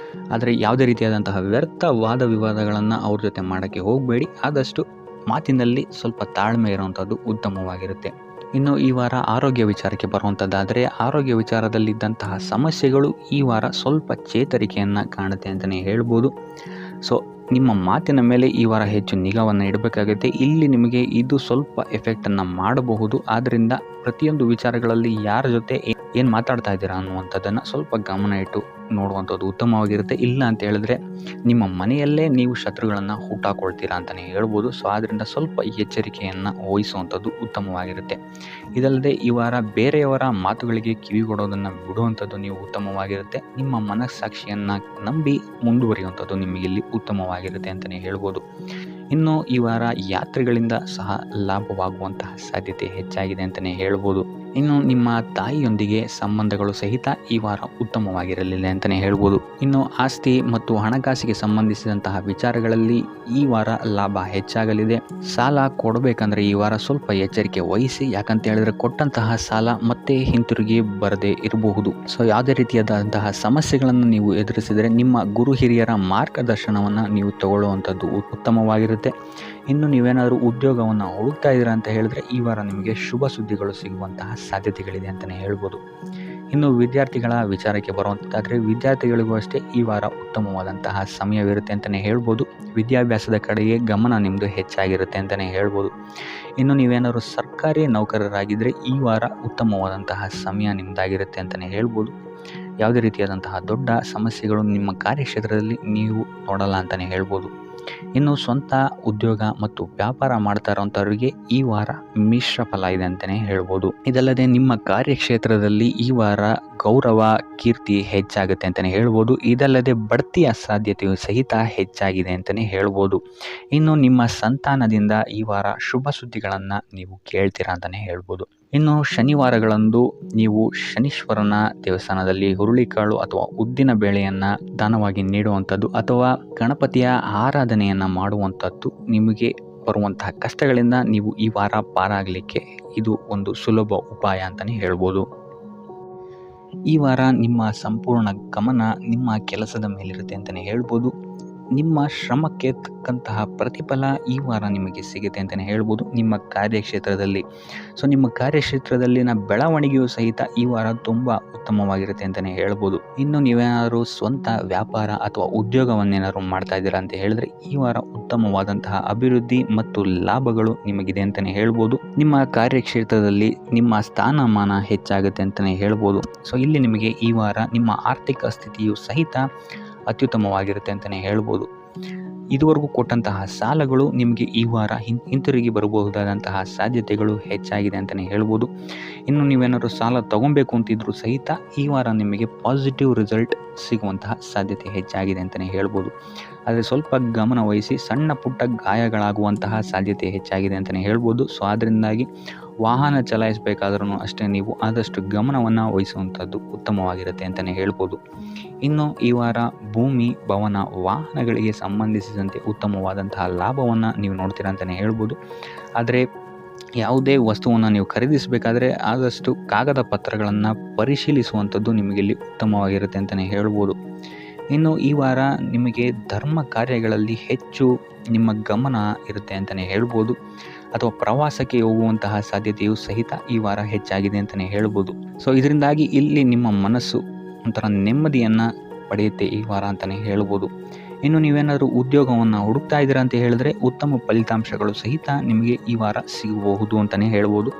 ಆದರೆ ಯಾವುದೇ ರೀತಿಯಾದಂತಹ ವ್ಯರ್ಥ ವಾದ ವಿವಾದಗಳನ್ನು ಅವ್ರ ಜೊತೆ ಮಾಡೋಕ್ಕೆ ಹೋಗಬೇಡಿ. ಆದಷ್ಟು ಮಾತಿನಲ್ಲಿ ಸ್ವಲ್ಪ ತಾಳ್ಮೆ ಇರುವಂಥದ್ದು ಉತ್ತಮವಾಗಿರುತ್ತೆ. ಇನ್ನು ಈ ವಾರ ಆರೋಗ್ಯ ವಿಚಾರಕ್ಕೆ ಬರುವಂಥದ್ದಾದರೆ ಆರೋಗ್ಯ ವಿಚಾರದಲ್ಲಿದ್ದಂತಹ ಸಮಸ್ಯೆಗಳು ಈ ವಾರ ಸ್ವಲ್ಪ ಚೇತರಿಕೆಯನ್ನು ಕಾಣುತ್ತೆ ಅಂತಲೇ ಹೇಳ್ಬೋದು. ಸೊ ನಿಮ್ಮ ಮಾತಿನ ಮೇಲೆ ಈ ವಾರ ಹೆಚ್ಚು ನಿಗಾವನ್ನು ಇಡಬೇಕಾಗುತ್ತೆ. ಇಲ್ಲಿ ನಿಮಗೆ ಇದು ಸ್ವಲ್ಪ ಎಫೆಕ್ಟನ್ನು ಮಾಡಬಹುದು. ಆದ್ದರಿಂದ ಪ್ರತಿಯೊಂದು ವಿಚಾರಗಳಲ್ಲಿ ಯಾರ ಜೊತೆ ಏನು ಮಾತಾಡ್ತಾ ಇದ್ದೀರಾ ಅನ್ನುವಂಥದ್ದನ್ನು ಸ್ವಲ್ಪ ಗಮನ ಇಟ್ಟು ನೋಡುವಂಥದ್ದು ಉತ್ತಮವಾಗಿರುತ್ತೆ. ಇಲ್ಲ ಅಂತ ಹೇಳಿದ್ರೆ ನಿಮ್ಮ ಮನೆಯಲ್ಲೇ ನೀವು ಶತ್ರುಗಳನ್ನು ಹುಟ್ಟಾಕೊಳ್ತೀರಾ ಅಂತಲೇ ಹೇಳ್ಬೋದು. ಸೊ ಆದ್ದರಿಂದ ಸ್ವಲ್ಪ ಎಚ್ಚರಿಕೆಯನ್ನು ವಹಿಸುವಂಥದ್ದು ಉತ್ತಮವಾಗಿರುತ್ತೆ. ಇದಲ್ಲದೆ ಈ ವಾರ ಬೇರೆಯವರ ಮಾತುಗಳಿಗೆ ಕಿವಿಗೊಡೋದನ್ನು ಬಿಡುವಂಥದ್ದು ನೀವು ಉತ್ತಮವಾಗಿರುತ್ತೆ. ನಿಮ್ಮ ಮನಸ್ಸಾಕ್ಷಿಯನ್ನು ನಂಬಿ ಮುಂದುವರಿಯುವಂಥದ್ದು ನಿಮಗಿಲ್ಲಿ ಉತ್ತಮವಾಗಿರುತ್ತೆ ಅಂತಲೇ ಹೇಳ್ಬೋದು. ಇನ್ನು ಈ ವಾರ ಯಾತ್ರೆಗಳಿಂದ ಸಹ ಲಾಭವಾಗುವಂತಹ ಸಾಧ್ಯತೆ ಹೆಚ್ಚಾಗಿದೆ ಅಂತಲೇ ಹೇಳ್ಬೋದು. ಇನ್ನು ನಿಮ್ಮ ತಾಯಿಯೊಂದಿಗೆ ಸಂಬಂಧಗಳು ಸಹಿತ ಈ ವಾರ ಉತ್ತಮವಾಗಿರಲಿಲ್ಲ ಅಂತಲೇ ಹೇಳ್ಬೋದು. ಇನ್ನು ಆಸ್ತಿ ಮತ್ತು ಹಣಕಾಸಿಗೆ ಸಂಬಂಧಿಸಿದಂತಹ ವಿಚಾರಗಳಲ್ಲಿ ಈ ವಾರ ಲಾಭ ಹೆಚ್ಚಾಗಲಿದೆ. ಸಾಲ ಕೊಡಬೇಕಂದ್ರೆ ಈ ವಾರ ಸ್ವಲ್ಪ ಎಚ್ಚರಿಕೆ ವಹಿಸಿ. ಯಾಕಂತ ಹೇಳಿದ್ರೆ ಕೊಟ್ಟಂತಹ ಸಾಲ ಮತ್ತೆ ಹಿಂತಿರುಗಿ ಬರದೇ ಇರಬಹುದು. ಸೊ ಯಾವುದೇ ರೀತಿಯಾದಂತಹ ಸಮಸ್ಯೆಗಳನ್ನು ನೀವು ಎದುರಿಸಿದರೆ ನಿಮ್ಮ ಗುರು ಹಿರಿಯರ ಮಾರ್ಗದರ್ಶನವನ್ನು ನೀವು ತಗೊಳ್ಳುವಂಥದ್ದು ಉತ್ತಮವಾಗಿರುತ್ತೆ. ಇನ್ನು ನೀವೇನಾದರೂ ಉದ್ಯೋಗವನ್ನು ಹುಡುಕ್ತಾ ಇದ್ದೀರಾ ಅಂತ ಹೇಳಿದ್ರೆ ಈ ವಾರ ನಿಮಗೆ ಶುಭ ಸುದ್ದಿಗಳು ಸಿಗುವಂತಹ ಸಾಧ್ಯತೆಗಳಿದೆ ಅಂತಲೇ ಹೇಳ್ಬೋದು. ಇನ್ನು ವಿದ್ಯಾರ್ಥಿಗಳ ವಿಚಾರಕ್ಕೆ ಬರುವಂಥದ್ದಾದರೆ ವಿದ್ಯಾರ್ಥಿಗಳಿಗೂ ಅಷ್ಟೇ ಈ ವಾರ ಉತ್ತಮವಾದಂತಹ ಸಮಯವಿರುತ್ತೆ ಅಂತಲೇ ಹೇಳ್ಬೋದು. ವಿದ್ಯಾಭ್ಯಾಸದ ಕಡೆಗೆ ಗಮನ ನಿಮ್ಮದು ಹೆಚ್ಚಾಗಿರುತ್ತೆ ಅಂತಲೇ ಹೇಳ್ಬೋದು. ಇನ್ನು ನೀವೇನಾದರೂ ಸರ್ಕಾರಿ ನೌಕರರಾಗಿದ್ದರೆ ಈ ವಾರ ಉತ್ತಮವಾದಂತಹ ಸಮಯ ನಿಮ್ಮದಾಗಿರುತ್ತೆ ಅಂತಲೇ ಹೇಳ್ಬೋದು. ಯಾವುದೇ ರೀತಿಯಾದಂತಹ ದೊಡ್ಡ ಸಮಸ್ಯೆಗಳು ನಿಮ್ಮ ಕಾರ್ಯಕ್ಷೇತ್ರದಲ್ಲಿ ನೀವು ನೋಡಲ್ಲ ಅಂತಲೇ ಹೇಳ್ಬೋದು. ಇನ್ನು ಸ್ವಂತ ಉದ್ಯೋಗ ಮತ್ತು ವ್ಯಾಪಾರ ಮಾಡ್ತಾ ಇರೋಂಥವ್ರಿಗೆ ಈ ವಾರ ಮಿಶ್ರ ಫಲ ಇದೆ ಅಂತಲೇ ಹೇಳ್ಬೋದು. ಇದಲ್ಲದೆ ನಿಮ್ಮ ಕಾರ್ಯಕ್ಷೇತ್ರದಲ್ಲಿ ಈ ವಾರ ಗೌರವ ಕೀರ್ತಿ ಹೆಚ್ಚಾಗುತ್ತೆ ಅಂತಲೇ ಹೇಳ್ಬೋದು. ಇದಲ್ಲದೆ ಬಡ್ತಿಯ ಸಾಧ್ಯತೆಯು ಸಹಿತ ಹೆಚ್ಚಾಗಿದೆ ಅಂತಲೇ ಹೇಳ್ಬೋದು. ಇನ್ನು ನಿಮ್ಮ ಸಂತಾನದಿಂದ ಈ ವಾರ ಶುಭ ಸುದ್ದಿಗಳನ್ನು ನೀವು ಕೇಳ್ತೀರಾ ಅಂತಲೇ ಹೇಳ್ಬೋದು. ಇನ್ನು ಶನಿವಾರಗಳಂದು ನೀವು ಶನೀಶ್ವರನ ದೇವಸ್ಥಾನದಲ್ಲಿ ಹುರುಳಿಕಾಳು ಅಥವಾ ಉದ್ದಿನ ಬೇಳೆಯನ್ನು ದಾನವಾಗಿ ನೀಡುವಂಥದ್ದು ಅಥವಾ ಗಣಪತಿಯ ಆರಾಧನೆಯನ್ನು ಮಾಡುವಂಥದ್ದು ನಿಮಗೆ ಬರುವಂತಹ ಕಷ್ಟಗಳಿಂದ ನೀವು ಈ ವಾರ ಪಾರಾಗಲಿಕ್ಕೆ ಇದು ಒಂದು ಸುಲಭ ಉಪಾಯ ಅಂತಲೇ ಹೇಳ್ಬೋದು. ಈ ವಾರ ನಿಮ್ಮ ಸಂಪೂರ್ಣ ಗಮನ ನಿಮ್ಮ ಕೆಲಸದ ಮೇಲಿರುತ್ತೆ ಅಂತಲೇ ಹೇಳ್ಬೋದು. ನಿಮ್ಮ ಶ್ರಮಕ್ಕೆ ತಕ್ಕಂತಹ ಪ್ರತಿಫಲ ಈ ವಾರ ನಿಮಗೆ ಸಿಗುತ್ತೆ ಅಂತಲೇ ಹೇಳ್ಬೋದು ನಿಮ್ಮ ಕಾರ್ಯಕ್ಷೇತ್ರದಲ್ಲಿ. ಸೊ ನಿಮ್ಮ ಕಾರ್ಯಕ್ಷೇತ್ರದಲ್ಲಿನ ಬೆಳವಣಿಗೆಯು ಸಹಿತ ಈ ವಾರ ತುಂಬ ಉತ್ತಮವಾಗಿರುತ್ತೆ ಅಂತಲೇ ಹೇಳ್ಬೋದು. ಇನ್ನು ನೀವೇನಾದರೂ ಸ್ವಂತ ವ್ಯಾಪಾರ ಅಥವಾ ಉದ್ಯೋಗವನ್ನೇನಾದ್ರು ಮಾಡ್ತಾ ಇದ್ದೀರಾ ಅಂತ ಹೇಳಿದ್ರೆ ಈ ವಾರ ಉತ್ತಮವಾದಂತಹ ಅಭಿವೃದ್ಧಿ ಮತ್ತು ಲಾಭಗಳು ನಿಮಗಿದೆ ಅಂತಲೇ ಹೇಳ್ಬೋದು. ನಿಮ್ಮ ಕಾರ್ಯಕ್ಷೇತ್ರದಲ್ಲಿ ನಿಮ್ಮ ಸ್ಥಾನಮಾನ ಹೆಚ್ಚಾಗುತ್ತೆ ಅಂತಲೇ ಹೇಳ್ಬೋದು. ಸೊ ಇಲ್ಲಿ ನಿಮಗೆ ಈ ವಾರ ನಿಮ್ಮ ಆರ್ಥಿಕ ಸ್ಥಿತಿಯು ಸಹಿತ ಅತ್ಯುತ್ತಮವಾಗಿರುತ್ತೆ ಅಂತಲೇ ಹೇಳ್ಬೋದು. ಇದುವರೆಗೂ ಕೊಟ್ಟಂತಹ ಸಾಲಗಳು ನಿಮಗೆ ಈ ವಾರ ಹಿಂತಿರುಗಿ ಬರಬಹುದಾದಂತಹ ಸಾಧ್ಯತೆಗಳು ಹೆಚ್ಚಾಗಿದೆ ಅಂತಲೇ ಹೇಳ್ಬೋದು. ಇನ್ನು ನೀವೇನಾದರೂ ಸಾಲ ತೊಗೊಬೇಕು ಅಂತಿದ್ರೂ ಸಹಿತ ಈ ವಾರ ನಿಮಗೆ ಪಾಸಿಟಿವ್ ರಿಸಲ್ಟ್ ಸಿಗುವಂತಹ ಸಾಧ್ಯತೆ ಹೆಚ್ಚಾಗಿದೆ ಅಂತಲೇ ಹೇಳ್ಬೋದು. ಆದರೆ ಸ್ವಲ್ಪ ಗಮನ ವಹಿಸಿ, ಸಣ್ಣ ಪುಟ್ಟ ಗಾಯಗಳಾಗುವಂತಹ ಸಾಧ್ಯತೆ ಹೆಚ್ಚಾಗಿದೆ ಅಂತಲೇ ಹೇಳ್ಬೋದು. ಸೊ ಅದರಿಂದಾಗಿ ವಾಹನ ಚಲಾಯಿಸಬೇಕಾದ್ರೂ ಅಷ್ಟೇ ನೀವು ಆದಷ್ಟು ಗಮನವನ್ನು ವಹಿಸುವಂಥದ್ದು ಉತ್ತಮವಾಗಿರುತ್ತೆ ಅಂತಲೇ ಹೇಳ್ಬೋದು. ಇನ್ನು ಈ ವಾರ ಭೂಮಿ, ಭವನ, ವಾಹನಗಳಿಗೆ ಸಂಬಂಧಿಸಿದಂತೆ ಉತ್ತಮವಾದಂತಹ ಲಾಭವನ್ನು ನೀವು ನೋಡ್ತೀರಾ ಅಂತಲೇ ಹೇಳ್ಬೋದು. ಆದರೆ ಯಾವುದೇ ವಸ್ತುವನ್ನು ನೀವು ಖರೀದಿಸಬೇಕಾದ್ರೆ ಆದಷ್ಟು ಕಾಗದ ಪತ್ರಗಳನ್ನು ಪರಿಶೀಲಿಸುವಂಥದ್ದು ನಿಮಗಿಲ್ಲಿ ಉತ್ತಮವಾಗಿರುತ್ತೆ ಅಂತಲೇ ಹೇಳ್ಬೋದು. ಇನ್ನು ಈ ವಾರ ನಿಮಗೆ ಧರ್ಮ ಕಾರ್ಯಗಳಲ್ಲಿ ಹೆಚ್ಚು ನಿಮ್ಮ ಗಮನ ಇರುತ್ತೆ ಅಂತಲೇ ಹೇಳ್ಬೋದು. ಅಥವಾ ಪ್ರವಾಸಕ್ಕೆ ಹೋಗುವಂತಹ ಸಾಧ್ಯತೆಯು ಸಹಿತ ಈ ವಾರ ಹೆಚ್ಚಾಗಿದೆ ಅಂತಲೇ ಹೇಳ್ಬೋದು. ಸೊ ಇದರಿಂದಾಗಿ ಇಲ್ಲಿ ನಿಮ್ಮ ಮನಸ್ಸು ಒಂಥರ ನೆಮ್ಮದಿಯನ್ನು ಪಡೆಯುತ್ತೆ ಈ ವಾರ ಅಂತಲೇ ಹೇಳ್ಬೋದು. ಇನ್ನು ನೀವೇನಾದರೂ ಉದ್ಯೋಗವನ್ನು ಹುಡುಕ್ತಾ ಇದ್ದೀರಾ ಅಂತ ಹೇಳಿದ್ರೆ ಉತ್ತಮ ಫಲಿತಾಂಶಗಳು ಸಹಿತ ನಿಮಗೆ ಈ ವಾರ ಸಿಗಬಹುದು ಅಂತಲೇ ಹೇಳ್ಬೋದು.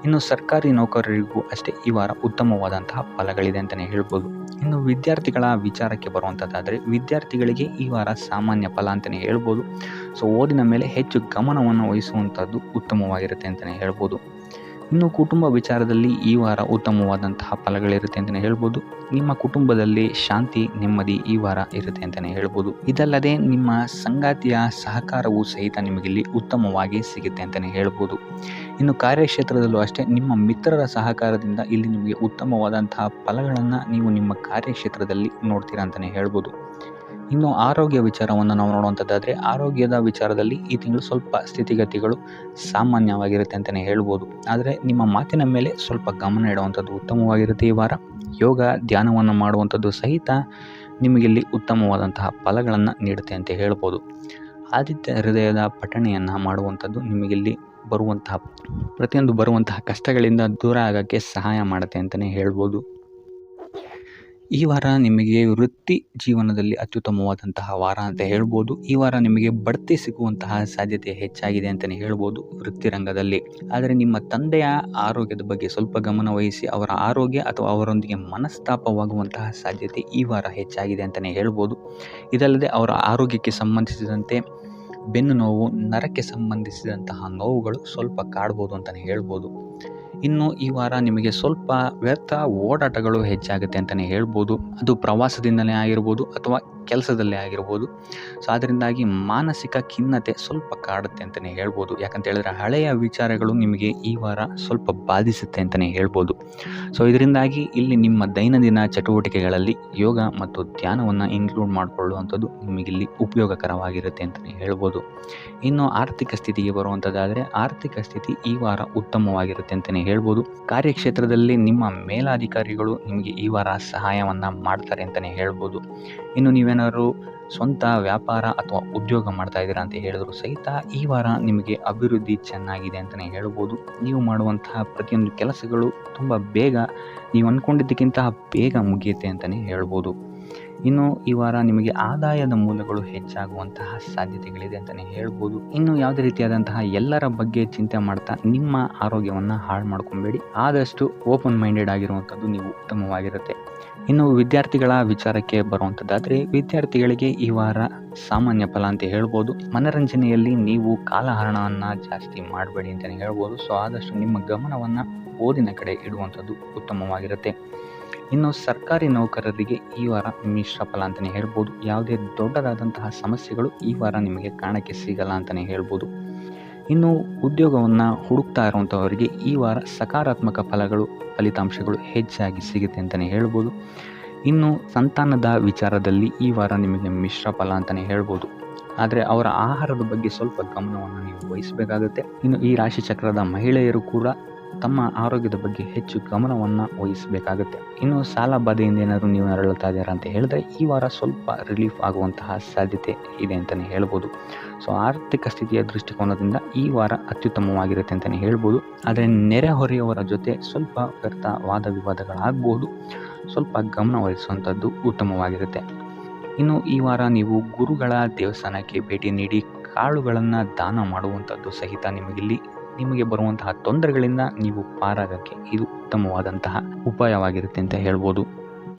ಇನ್ನು ಸರ್ಕಾರಿ ನೌಕರರಿಗೂ ಅಷ್ಟೇ ಈ ವಾರ ಉತ್ತಮವಾದಂತಹ ಫಲಗಳಿದೆ ಅಂತಲೇ ಹೇಳ್ಬೋದು. ಇನ್ನು ವಿದ್ಯಾರ್ಥಿಗಳ ವಿಚಾರಕ್ಕೆ ಬರುವಂಥದ್ದಾದರೆ ವಿದ್ಯಾರ್ಥಿಗಳಿಗೆ ಈ ವಾರ ಸಾಮಾನ್ಯ ಫಲ ಅಂತಲೇ ಹೇಳ್ಬೋದು. ಸೊ ಓದಿನ ಮೇಲೆ ಹೆಚ್ಚು ಗಮನವನ್ನು ವಹಿಸುವಂಥದ್ದು ಉತ್ತಮವಾಗಿರುತ್ತೆ ಅಂತಲೇ ಹೇಳ್ಬೋದು. ಇನ್ನು ಕುಟುಂಬ ವಿಚಾರದಲ್ಲಿ ಈ ವಾರ ಉತ್ತಮವಾದಂತಹ ಫಲಗಳಿರುತ್ತೆ ಅಂತಲೇ ಹೇಳ್ಬೋದು. ನಿಮ್ಮ ಕುಟುಂಬದಲ್ಲಿ ಶಾಂತಿ, ನೆಮ್ಮದಿ ಈ ವಾರ ಇರುತ್ತೆ ಅಂತಲೇ ಹೇಳ್ಬೋದು. ಇದಲ್ಲದೆ ನಿಮ್ಮ ಸಂಗಾತಿಯ ಸಹಕಾರವೂ ಸಹಿತ ನಿಮಗಿಲ್ಲಿ ಉತ್ತಮವಾಗಿ ಸಿಗುತ್ತೆ ಅಂತಲೇ ಹೇಳ್ಬೋದು. ಇನ್ನು ಕಾರ್ಯಕ್ಷೇತ್ರದಲ್ಲೂ ಅಷ್ಟೇ ನಿಮ್ಮ ಮಿತ್ರರ ಸಹಕಾರದಿಂದ ಇಲ್ಲಿ ನಿಮಗೆ ಉತ್ತಮವಾದಂತಹ ಫಲಗಳನ್ನು ನೀವು ನಿಮ್ಮ ಕಾರ್ಯಕ್ಷೇತ್ರದಲ್ಲಿ ನೋಡ್ತೀರಾ ಅಂತಲೇ ಹೇಳ್ಬೋದು. ಇನ್ನು ಆರೋಗ್ಯ ವಿಚಾರವನ್ನು ನಾವು ನೋಡುವಂಥದ್ದಾದರೆ ಆರೋಗ್ಯದ ವಿಚಾರದಲ್ಲಿ ಈ ತಿಂಗಳು ಸ್ವಲ್ಪ ಸ್ಥಿತಿಗತಿಗಳು ಸಾಮಾನ್ಯವಾಗಿರುತ್ತೆ ಅಂತಲೇ ಹೇಳ್ಬೋದು. ಆದರೆ ನಿಮ್ಮ ಮಾತಿನ ಮೇಲೆ ಸ್ವಲ್ಪ ಗಮನ ಇಡುವಂಥದ್ದು ಉತ್ತಮವಾಗಿರುತ್ತೆ ಈ ವಾರ. ಯೋಗ, ಧ್ಯಾನವನ್ನು ಮಾಡುವಂಥದ್ದು ಸಹಿತ ನಿಮಗಿಲ್ಲಿ ಉತ್ತಮವಾದಂತಹ ಫಲಗಳನ್ನು ನೀಡುತ್ತೆ ಅಂತ ಹೇಳ್ಬೋದು. ಆದಿತ್ಯ ಹೃದಯದ ಪಠಣೆಯನ್ನು ಮಾಡುವಂಥದ್ದು ನಿಮಗಿಲ್ಲಿ ಬರುವಂತಹ ಕಷ್ಟಗಳಿಂದ ದೂರ ಆಗೋಕ್ಕೆ ಸಹಾಯ ಮಾಡುತ್ತೆ ಅಂತಲೇ ಹೇಳ್ಬೋದು. ಈ ವಾರ ನಿಮಗೆ ವೃತ್ತಿ ಜೀವನದಲ್ಲಿ ಅತ್ಯುತ್ತಮವಾದಂತಹ ವಾರ ಅಂತ ಹೇಳ್ಬೋದು. ಈ ವಾರ ನಿಮಗೆ ಬಡ್ತಿ ಸಿಗುವಂತಹ ಸಾಧ್ಯತೆ ಹೆಚ್ಚಾಗಿದೆ ಅಂತಲೇ ಹೇಳ್ಬೋದು ವೃತ್ತಿ ರಂಗದಲ್ಲಿ. ಆದರೆ ನಿಮ್ಮ ತಂದೆಯ ಆರೋಗ್ಯದ ಬಗ್ಗೆ ಸ್ವಲ್ಪ ಗಮನ ವಹಿಸಿ, ಅವರ ಆರೋಗ್ಯ ಅಥವಾ ಅವರೊಂದಿಗೆ ಮನಸ್ತಾಪವಾಗುವಂತಹ ಸಾಧ್ಯತೆ ಈ ವಾರ ಹೆಚ್ಚಾಗಿದೆ ಅಂತಲೇ ಹೇಳ್ಬೋದು. ಇದಲ್ಲದೆ ಅವರ ಆರೋಗ್ಯಕ್ಕೆ ಸಂಬಂಧಿಸಿದಂತೆ ಬೆನ್ನು ನೋವು, ನರಕ್ಕೆ ಸಂಬಂಧಿಸಿದಂತಹ ನೋವುಗಳು ಸ್ವಲ್ಪ ಕಾಡ್ಬೋದು ಅಂತಲೇ ಹೇಳ್ಬೋದು. ಇನ್ನು ಈ ವಾರ ನಿಮಗೆ ಸ್ವಲ್ಪ ವ್ಯರ್ಥ ಓಡಾಟಗಳು ಹೆಚ್ಚಾಗುತ್ತೆ ಅಂತಲೇ ಹೇಳ್ಬೋದು. ಅದು ಪ್ರವಾಸದಿಂದಲೇ ಆಗಿರ್ಬೋದು ಅಥವಾ ಕೆಲಸದಲ್ಲೇ ಆಗಿರ್ಬೋದು. ಸೊ ಅದರಿಂದಾಗಿ ಮಾನಸಿಕ ಖಿನ್ನತೆ ಸ್ವಲ್ಪ ಕಾಡುತ್ತೆ ಅಂತಲೇ ಹೇಳ್ಬೋದು. ಯಾಕಂತ ಹೇಳಿದ್ರೆ ಹಳೆಯ ವಿಚಾರಗಳು ನಿಮಗೆ ಈ ವಾರ ಸ್ವಲ್ಪ ಬಾಧಿಸುತ್ತೆ ಅಂತಲೇ ಹೇಳ್ಬೋದು. ಸೊ ಇದರಿಂದಾಗಿ ಇಲ್ಲಿ ನಿಮ್ಮ ದೈನಂದಿನ ಚಟುವಟಿಕೆಗಳಲ್ಲಿ ಯೋಗ ಮತ್ತು ಧ್ಯಾನವನ್ನು ಇನ್ಕ್ಲೂಡ್ ಮಾಡಿಕೊಳ್ಳುವಂಥದ್ದು ನಿಮಗಿಲ್ಲಿ ಉಪಯೋಗಕರವಾಗಿರುತ್ತೆ ಅಂತಲೇ ಹೇಳ್ಬೋದು. ಇನ್ನು ಆರ್ಥಿಕ ಸ್ಥಿತಿಗೆ ಬರುವಂಥದ್ದಾದರೆ ಆರ್ಥಿಕ ಸ್ಥಿತಿ ಈ ವಾರ ಉತ್ತಮವಾಗಿರುತ್ತೆ ಅಂತಲೇ ಹೇಳ್ಬೋದು. ಕಾರ್ಯಕ್ಷೇತ್ರದಲ್ಲಿ ನಿಮ್ಮ ಮೇಲಾಧಿಕಾರಿಗಳು ನಿಮಗೆ ಈ ವಾರ ಸಹಾಯವನ್ನು ಮಾಡ್ತಾರೆ ಅಂತಲೇ ಹೇಳ್ಬೋದು. ಇನ್ನು ನೀವೇನಾದ್ರು ಸ್ವಂತ ವ್ಯಾಪಾರ ಅಥವಾ ಉದ್ಯೋಗ ಮಾಡ್ತಾ ಇದ್ದೀರಾ ಅಂತ ಹೇಳಿದ್ರು ಸಹಿತ ಈ ವಾರ ನಿಮಗೆ ಅಭಿವೃದ್ಧಿ ಚೆನ್ನಾಗಿದೆ ಅಂತಲೇ ಹೇಳ್ಬೋದು. ನೀವು ಮಾಡುವಂತಹ ಪ್ರತಿಯೊಂದು ಕೆಲಸಗಳು ತುಂಬ ಬೇಗ ನೀವು ಅಂದ್ಕೊಂಡಿದ್ದಕ್ಕಿಂತ ಬೇಗ ಮುಗಿಯುತ್ತೆ ಅಂತಲೇ ಹೇಳ್ಬೋದು. ಇನ್ನು ಈ ವಾರ ನಿಮಗೆ ಆದಾಯದ ಮೂಲಗಳು ಹೆಚ್ಚಾಗುವಂತಹ ಸಾಧ್ಯತೆಗಳಿದೆ ಅಂತಲೇ ಹೇಳ್ಬೋದು. ಇನ್ನು ಯಾವುದೇ ರೀತಿಯಾದಂತಹ ಎಲ್ಲರ ಬಗ್ಗೆ ಚಿಂತೆ ಮಾಡ್ತಾ ನಿಮ್ಮ ಆರೋಗ್ಯವನ್ನು ಹಾಳು ಮಾಡ್ಕೊಬೇಡಿ. ಆದಷ್ಟು ಓಪನ್ ಮೈಂಡೆಡ್ ಆಗಿರುವಂಥದ್ದು ನೀವು ಉತ್ತಮವಾಗಿರುತ್ತೆ. ಇನ್ನು ವಿದ್ಯಾರ್ಥಿಗಳ ವಿಚಾರಕ್ಕೆ ಬರುವಂಥದ್ದಾದರೆ ವಿದ್ಯಾರ್ಥಿಗಳಿಗೆ ಈ ವಾರ ಸಾಮಾನ್ಯ ಫಲ ಅಂತ ಹೇಳ್ಬೋದು. ಮನರಂಜನೆಯಲ್ಲಿ ನೀವು ಕಾಲಹರಣವನ್ನು ಜಾಸ್ತಿ ಮಾಡಬೇಡಿ ಅಂತಲೇ ಹೇಳ್ಬೋದು. ಸೊ ಆದಷ್ಟು ನಿಮ್ಮ ಗಮನವನ್ನು ಓದಿನ ಕಡೆ ಇಡುವಂಥದ್ದು ಉತ್ತಮವಾಗಿರುತ್ತೆ. ಇನ್ನು ಸರ್ಕಾರಿ ನೌಕರರಿಗೆ ಈ ವಾರ ಮಿಶ್ರ ಫಲ ಅಂತಲೇ ಹೇಳ್ಬೋದು. ಯಾವುದೇ ದೊಡ್ಡದಾದಂತಹ ಸಮಸ್ಯೆಗಳು ಈ ವಾರ ನಿಮಗೆ ಕಾಣಕ್ಕೆ ಸಿಗಲ್ಲ ಅಂತಲೇ ಹೇಳ್ಬೋದು. ಇನ್ನು ಉದ್ಯೋಗವನ್ನು ಹುಡುಕ್ತಾ ಇರುವಂಥವರಿಗೆ ಈ ವಾರ ಸಕಾರಾತ್ಮಕ ಫಲಿತಾಂಶಗಳು ಹೆಚ್ಚಾಗಿ ಸಿಗುತ್ತೆ ಅಂತಲೇ ಹೇಳ್ಬೋದು. ಇನ್ನು ಸಂತಾನದ ವಿಚಾರದಲ್ಲಿ ಈ ವಾರ ನಿಮಗೆ ಮಿಶ್ರ ಫಲ ಅಂತಲೇ ಹೇಳ್ಬೋದು. ಆದರೆ ಅವರ ಆಹಾರದ ಬಗ್ಗೆ ಸ್ವಲ್ಪ ಗಮನವನ್ನು ನೀವು ವಹಿಸಬೇಕಾಗುತ್ತೆ. ಇನ್ನು ಈ ರಾಶಿ ಚಕ್ರದ ಮಹಿಳೆಯರು ಕೂಡ ತಮ್ಮ ಆರೋಗ್ಯದ ಬಗ್ಗೆ ಹೆಚ್ಚು ಗಮನವನ್ನು ವಹಿಸಬೇಕಾಗುತ್ತೆ. ಇನ್ನು ಸಾಲ ಬಾಧೆಯಿಂದ ಏನಾದರೂ ನೀವು ನರಳುತ್ತಾ ಇದ್ದೀರಾ ಅಂತ ಹೇಳಿದ್ರೆ ಈ ವಾರ ಸ್ವಲ್ಪ ರಿಲೀಫ್ ಆಗುವಂತಹ ಸಾಧ್ಯತೆ ಇದೆ ಅಂತಲೇ ಹೇಳ್ಬೋದು. ಸೊ ಆರ್ಥಿಕ ಸ್ಥಿತಿಯ ದೃಷ್ಟಿಕೋನದಿಂದ ಈ ವಾರ ಅತ್ಯುತ್ತಮವಾಗಿರುತ್ತೆ ಅಂತಲೇ ಹೇಳ್ಬೋದು. ಆದರೆ ನೆರೆಹೊರೆಯವರ ಜೊತೆ ಸ್ವಲ್ಪ ವ್ಯರ್ಥ ವಾದ ವಿವಾದಗಳಾಗಬಹುದು. ಸ್ವಲ್ಪ ಗಮನ ವಹಿಸುವಂಥದ್ದು ಉತ್ತಮವಾಗಿರುತ್ತೆ. ಇನ್ನು ಈ ವಾರ ನೀವು ಗುರುಗಳ ದೇವಸ್ಥಾನಕ್ಕೆ ಭೇಟಿ ನೀಡಿ ಕಾಳುಗಳನ್ನು ದಾನ ಮಾಡುವಂಥದ್ದು ಸಹಿತ ನಿಮಗೆ ಬರುವಂತಹ ತೊಂದರೆಗಳಿಂದ ನೀವು ಪಾರಾಗಕ್ಕೆ ಇದು ಉತ್ತಮವಾದಂತಹ ಉಪಾಯವಾಗಿರುತ್ತೆ ಅಂತ ಹೇಳ್ಬೋದು.